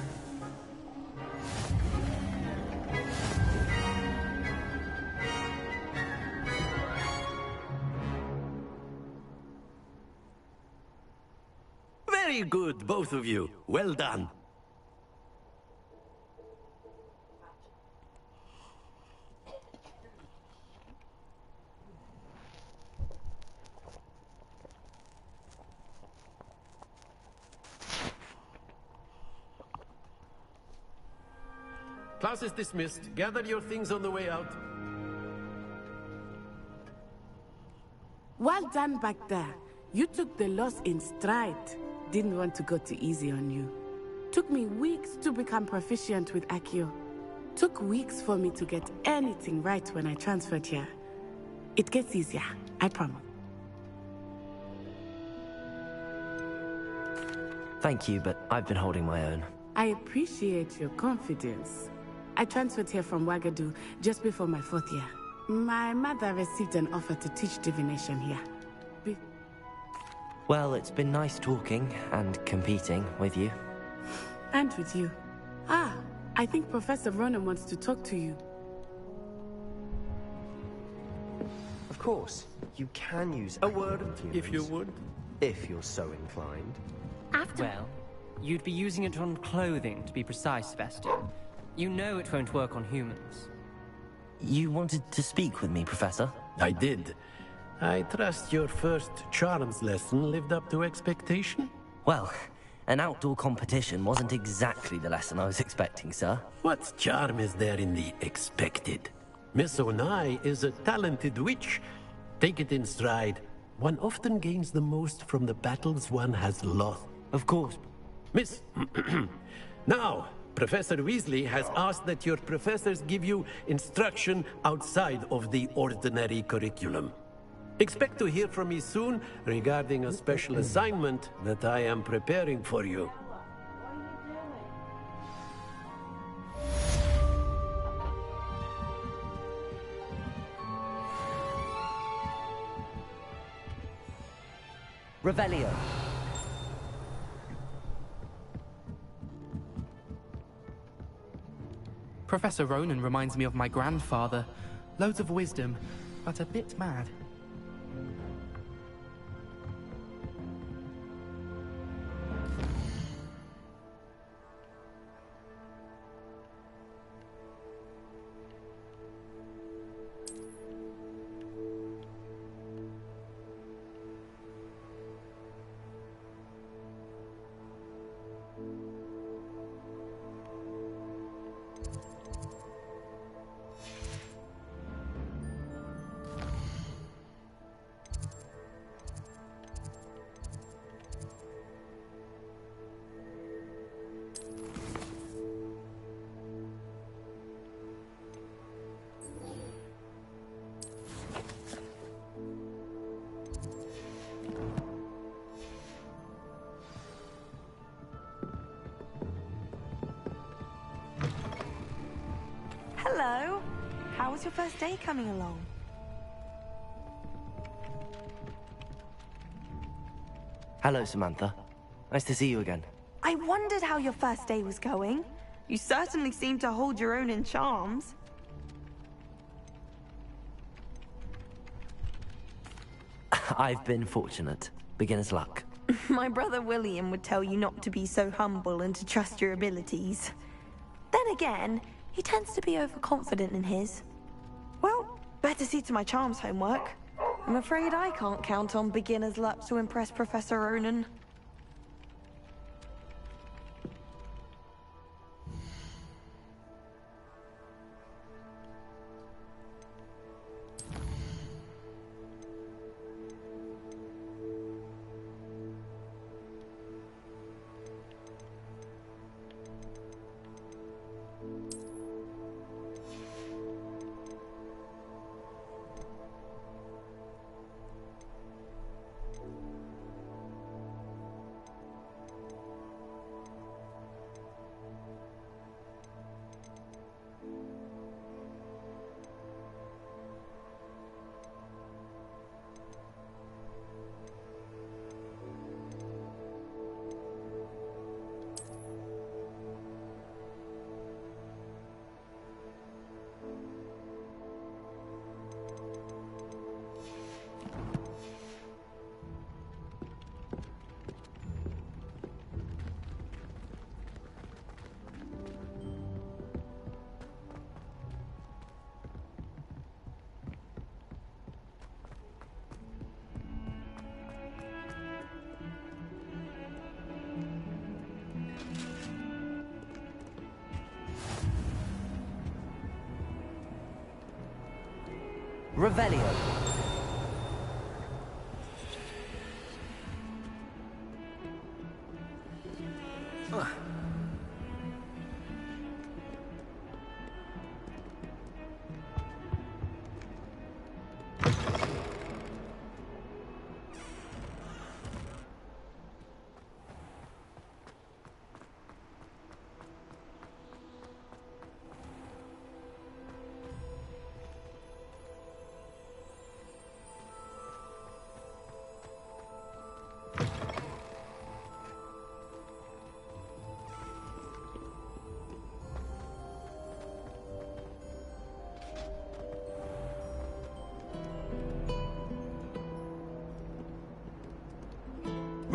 Very good, both of you. Well done. class is dismissed. Gather your things on the way out. Well done back there. You took the loss in stride. Didn't want to go too easy on you. Took me weeks to become proficient with Accio. Took weeks for me to get anything right when I transferred here. It gets easier, I promise. Thank you, but I've been holding my own. I appreciate your confidence. I transferred here from Wagadu just before my 4th year. My mother received an offer to teach divination here. Well, it's been nice talking and competing with you. And with you. Ah, I think Professor Ronen wants to talk to you. Of course, you can use a word if you would. If you're so inclined. Well, you'd be using it on clothing, to be precise, Sebastian. You know it won't work on humans. You wanted to speak with me, Professor? I did. I trust your first charms lesson lived up to expectation? Well, an outdoor competition wasn't exactly the lesson I was expecting, sir. What charm is there in the expected? Miss Onai is a talented witch. Take it in stride. One often gains the most from the battles one has lost. Of course. Miss... Now, Professor Weasley has asked that your professors give you instruction outside of the ordinary curriculum. Expect to hear from me soon regarding a special assignment that I am preparing for you. Revelio. Professor Ronen reminds me of my grandfather. Loads of wisdom, but a bit mad. Hello. How was your first day coming along? Hello, Samantha. Nice to see you again. I wondered how your first day was going. You certainly seem to hold your own in charms. I've been fortunate. Beginner's luck. My brother William would tell you not to be so humble and to trust your abilities. Then again, he tends to be overconfident in his. Well, better see to my charms homework. I'm afraid I can't count on beginner's luck to impress Professor Ronen. Revelio.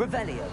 Revelio.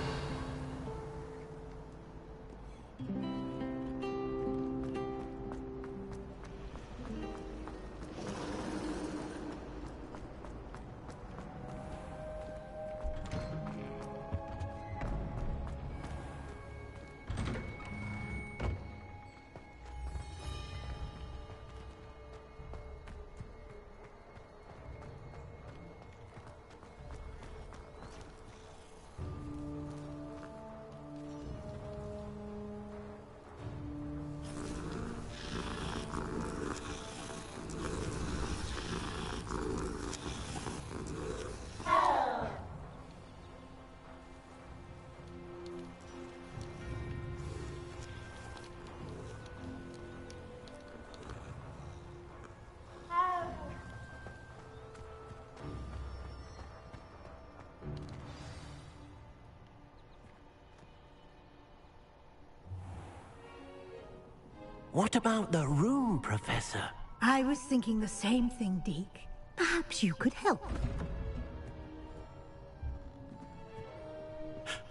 What about the room, Professor? I was thinking the same thing, Deke. Perhaps you could help.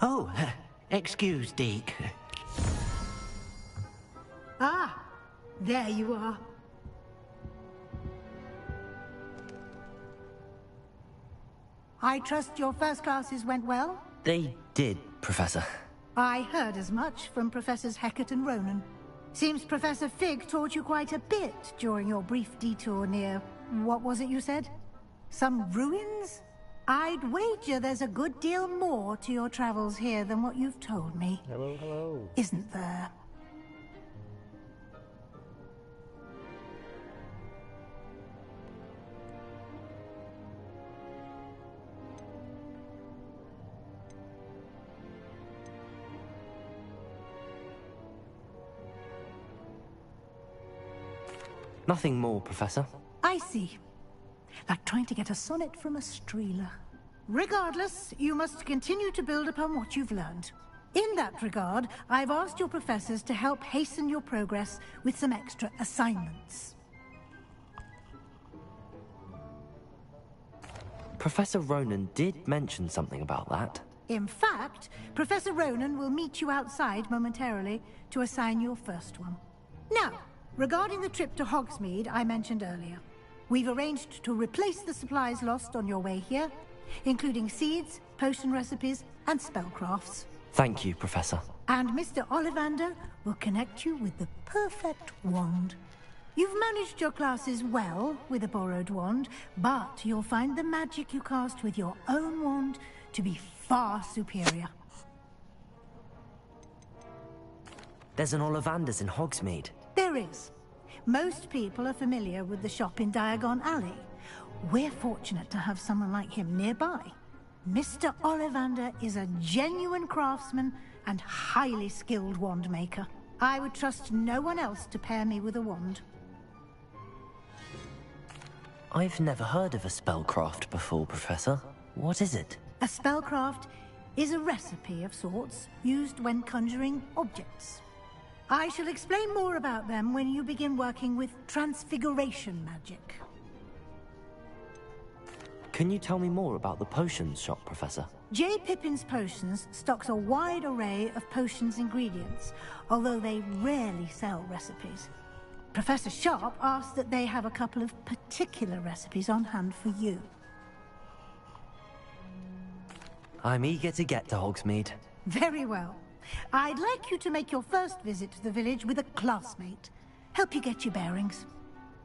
Oh, excuse, Deke. Ah, there you are. I trust your first classes went well? They did, Professor. I heard as much from Professors Hecat and Ronan. Seems Professor Fig taught you quite a bit during your brief detour near... what was it you said? Some ruins? I'd wager there's a good deal more to your travels here than what you've told me. Hello, hello. Isn't there? Nothing more, Professor. I see. Like trying to get a sonnet from a streeler. Regardless, you must continue to build upon what you've learned. In that regard, I've asked your professors to help hasten your progress with some extra assignments. Professor Ronan did mention something about that. In fact, Professor Ronan will meet you outside momentarily to assign your first one. Now, regarding the trip to Hogsmeade I mentioned earlier, we've arranged to replace the supplies lost on your way here, including seeds, potion recipes, and spellcrafts. Thank you, Professor. And Mr. Ollivander will connect you with the perfect wand. You've managed your classes well with a borrowed wand, but you'll find the magic you cast with your own wand to be far superior. There's an Ollivander's in Hogsmeade. There is. Most people are familiar with the shop in Diagon Alley. We're fortunate to have someone like him nearby. Mr. Ollivander is a genuine craftsman and highly skilled wand maker. I would trust no one else to pair me with a wand. I've never heard of a spellcraft before, Professor. What is it? A spellcraft is a recipe of sorts used when conjuring objects. I shall explain more about them when you begin working with transfiguration magic. Can you tell me more about the potions shop, Professor? J. Pippin's Potions stocks a wide array of potions ingredients, although they rarely sell recipes. Professor Sharp asked that they have a couple of particular recipes on hand for you. I'm eager to get to Hogsmeade. Very well. I'd like you to make your first visit to the village with a classmate. Help you get your bearings.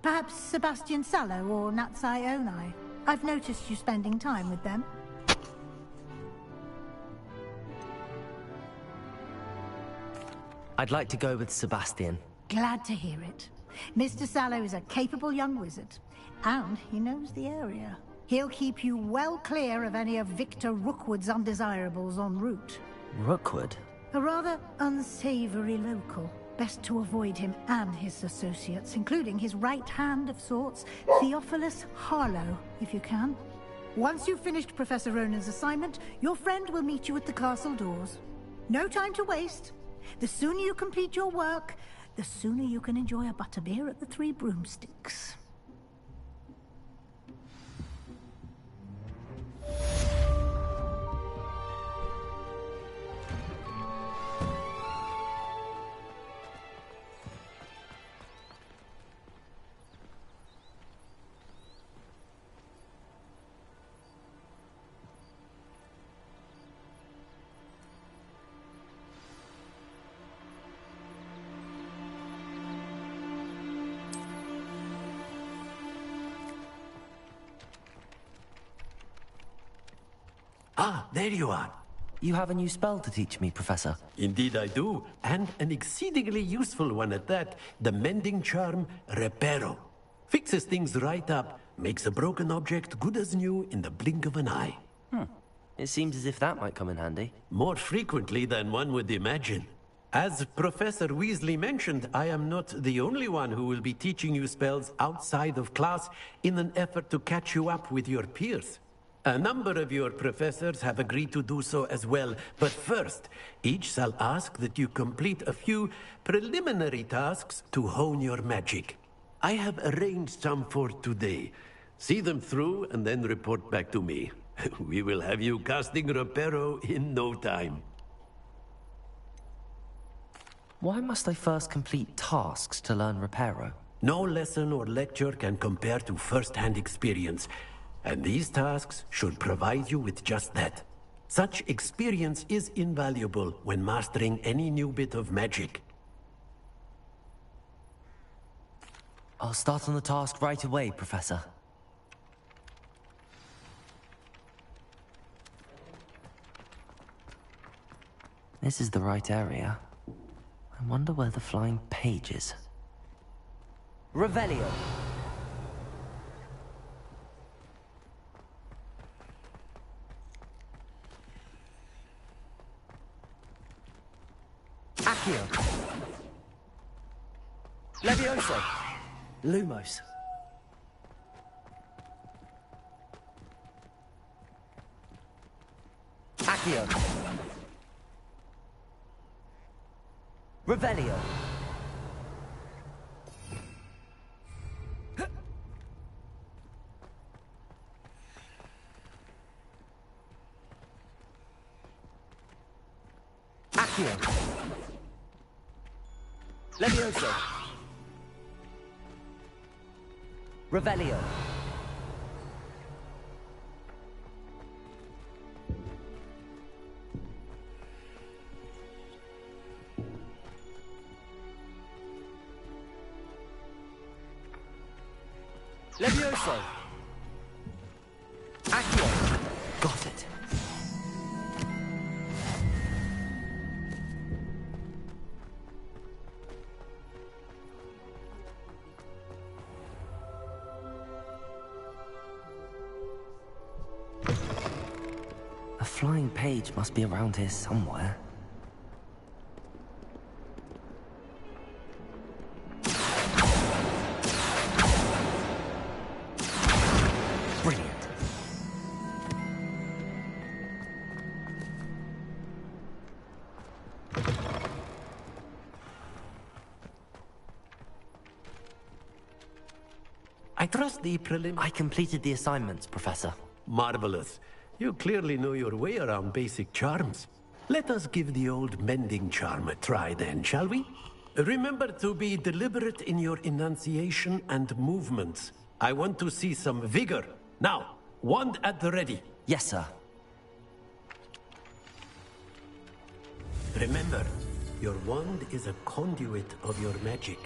Perhaps Sebastian Sallow or Natsai Onai. I've noticed you spending time with them. I'd like to go with Sebastian. Glad to hear it. Mr. Sallow is a capable young wizard, and he knows the area. He'll keep you well clear of any of Victor Rookwood's undesirables en route. Rookwood? A rather unsavory local. Best to avoid him and his associates, including his right hand of sorts, Theophilus Harlow, if you can. Once you've finished Professor Ronan's assignment, your friend will meet you at the castle doors. No time to waste. The sooner you complete your work, the sooner you can enjoy a butterbeer at the Three Broomsticks. Ah, there you are. You have a new spell to teach me, Professor. Indeed I do, and an exceedingly useful one at that. The mending charm, Reparo. Fixes things right up, makes a broken object good as new in the blink of an eye. It seems as if that might come in handy. More frequently than one would imagine. As Professor Weasley mentioned, I am not the only one who will be teaching you spells outside of class in an effort to catch you up with your peers. A number of your professors have agreed to do so as well, but first, each shall ask that you complete a few preliminary tasks to hone your magic. I have arranged some for today. See them through and then report back to me. We will have you casting Reparo in no time. Why must I first complete tasks to learn Reparo? No lesson or lecture can compare to first-hand experience. And these tasks should provide you with just that. Such experience is invaluable when mastering any new bit of magic. I'll start on the task right away, Professor. This is the right area. I wonder where the flying page is. Revelio! Accio! Levioso! Lumos! Accio! Revelio! Accio! Levioso! Revelio! Levioso! Accio! Got it. A flying page must be around here somewhere. Brilliant. I trust the prelim... I completed the assignments, Professor. Marvelous. You clearly know your way around basic charms. Let us give the old mending charm a try then, shall we? Remember to be deliberate in your enunciation and movements. I want to see some vigor. Now, wand at the ready. Yes, sir. Remember, your wand is a conduit of your magic.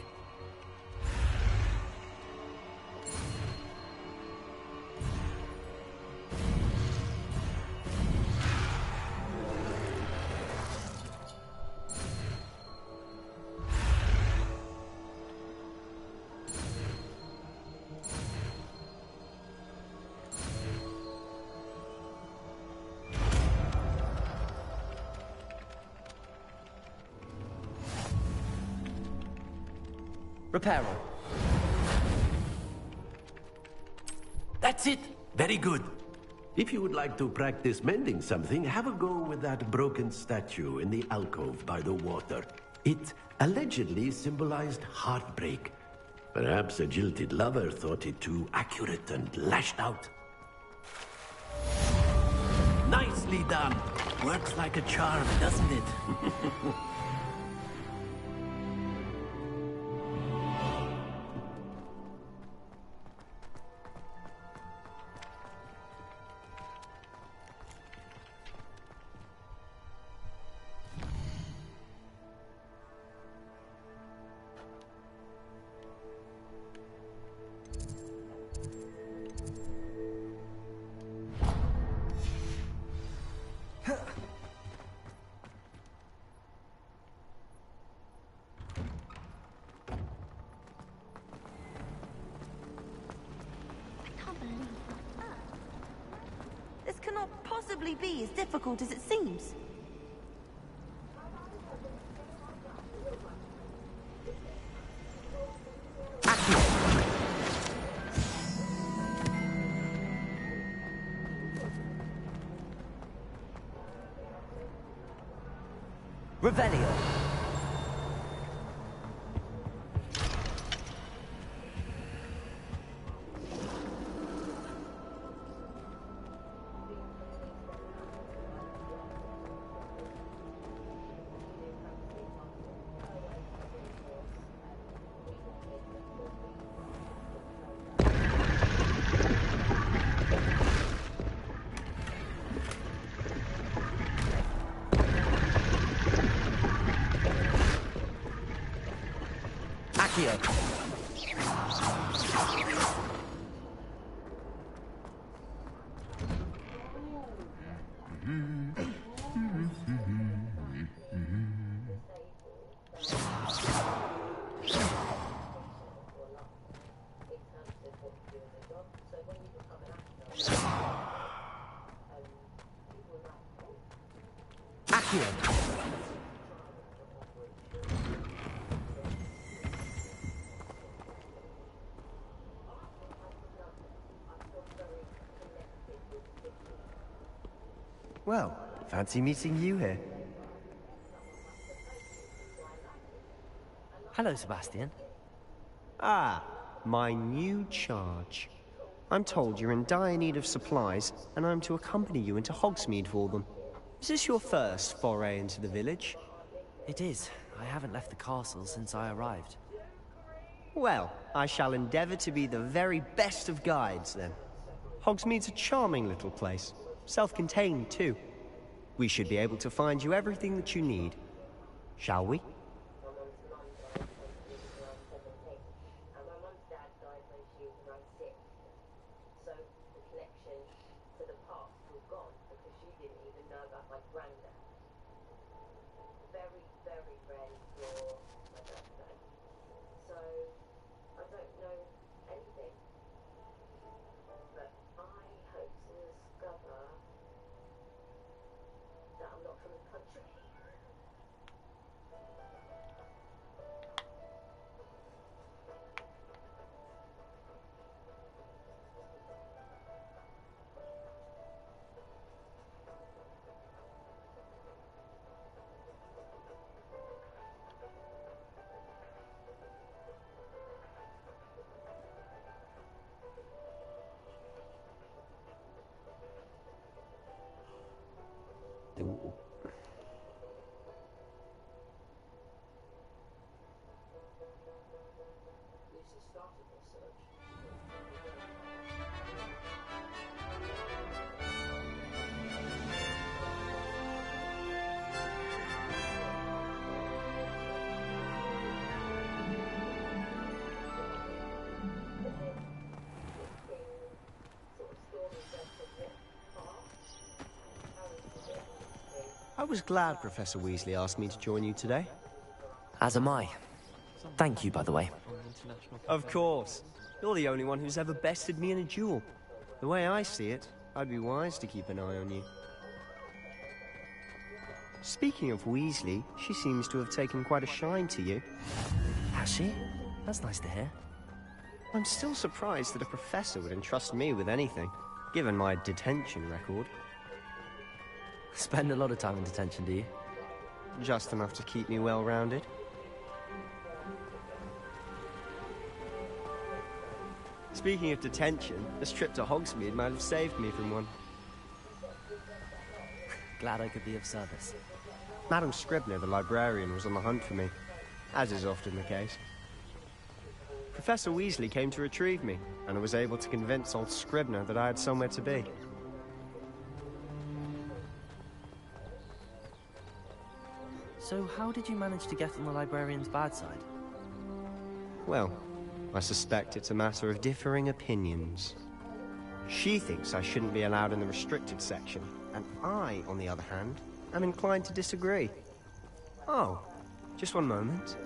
Repair all. That's it. Very good. If you would like to practice mending something, have a go with that broken statue in the alcove by the water. It allegedly symbolized heartbreak. Perhaps a jilted lover thought it too accurate and lashed out. Nicely done. Works like a charm, doesn't it? This cannot possibly be as difficult as it seems. Revelio. Well, fancy meeting you here. Hello, Sebastian. Ah, my new charge. I'm told you're in dire need of supplies, and I'm to accompany you into Hogsmeade for them. Is this your first foray into the village? It is. I haven't left the castle since I arrived. Well, I shall endeavor to be the very best of guides, then. Hogsmeade's a charming little place. Self-contained, too. We should be able to find you everything that you need. Shall we? I was glad Professor Weasley asked me to join you today. As am I. Thank you, by the way. Of course. You're the only one who's ever bested me in a duel. The way I see it, I'd be wise to keep an eye on you. Speaking of Weasley, she seems to have taken quite a shine to you. Has she? That's nice to hear. I'm still surprised that a professor would entrust me with anything, given my detention record. Spend a lot of time in detention, do you? Just enough to keep me well-rounded. Speaking of detention, this trip to Hogsmeade might have saved me from one. Glad I could be of service. Madam Scribner, the librarian, was on the hunt for me, as is often the case. Professor Weasley came to retrieve me, and I was able to convince old Scribner that I had somewhere to be. So how did you manage to get on the librarian's bad side? Well, I suspect it's a matter of differing opinions. She thinks I shouldn't be allowed in the restricted section, and I, on the other hand, am inclined to disagree. Oh, just one moment.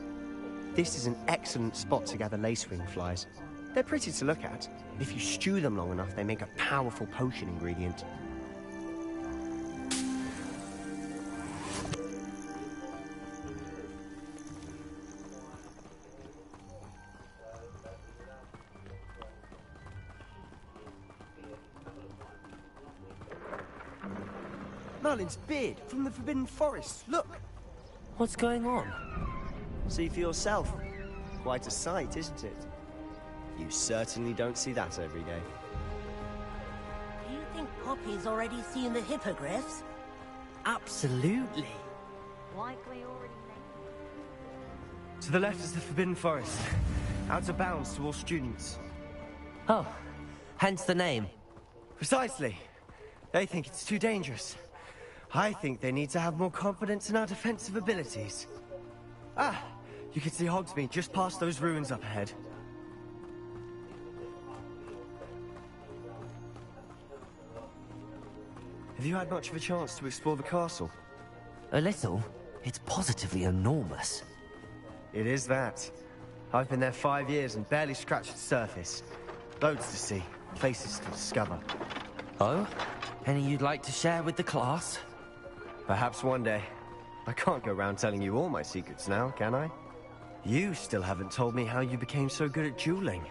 This is an excellent spot to gather lacewing flies. They're pretty to look at, and if you stew them long enough, they make a powerful potion ingredient. Merlin's beard from the Forbidden Forest. Look! What's going on? See for yourself. Quite a sight, isn't it? You certainly don't see that every day. Do you think Poppy's already seen the hippogriffs? Absolutely. Likely already To the left is the Forbidden Forest. Out of bounds to all students. Oh, hence the name. Precisely. They think it's too dangerous. I think they need to have more confidence in our defensive abilities. Ah, you can see Hogsmeade just past those ruins up ahead. Have you had much of a chance to explore the castle? A little. It's positively enormous. It is that. I've been there 5 years and barely scratched the surface. Loads to see, places to discover. Oh? Any you'd like to share with the class? Perhaps one day. I can't go around telling you all my secrets now, can I? You still haven't told me how you became so good at dueling.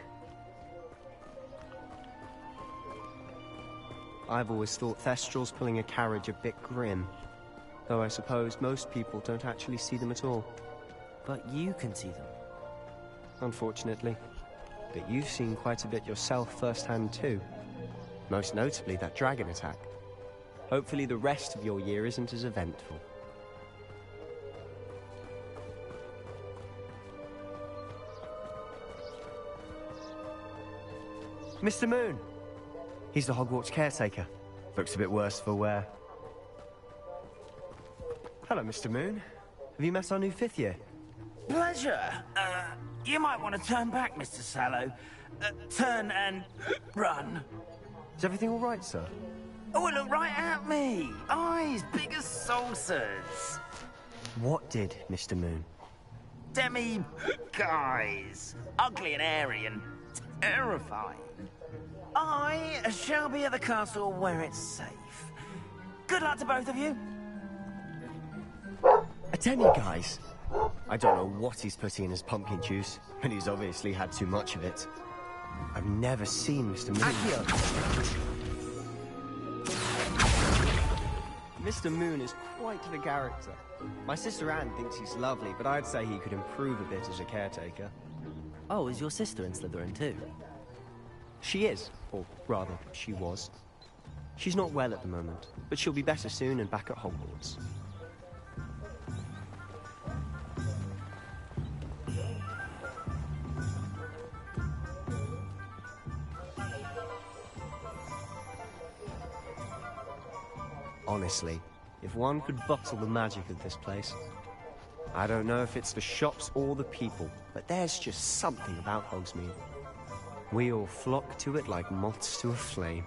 I've always thought Thestrals pulling a carriage a bit grim. Though I suppose most people don't actually see them at all. But you can see them. Unfortunately. But you've seen quite a bit yourself firsthand too. Most notably that dragon attack. Hopefully the rest of your year isn't as eventful. Mr. Moon! He's the Hogwarts caretaker. Looks a bit worse for wear. Hello, Mr. Moon. Have you met our new 5th year? Pleasure. You might want to turn back, Mr. Sallow. Turn and run. Is everything all right, sir? Oh, look right at me. Eyes big as saucers. What did, Mr. Moon? Guys. Ugly and hairy and terrifying. I shall be at the castle where it's safe. Good luck to both of you. A Demi-Guise? I don't know what he's putting in his pumpkin juice, but he's obviously had too much of it. I've never seen Mr. Moon. Accio! Mr. Moon is quite the character. My sister Anne thinks he's lovely, but I'd say he could improve a bit as a caretaker. Oh, is your sister in Slytherin too? She is, or rather, she was. She's not well at the moment, but she'll be better soon and back at Hogwarts. Honestly, if one could bottle the magic of this place. I don't know if it's the shops or the people, but there's just something about Hogsmeade. We all flock to it like moths to a flame.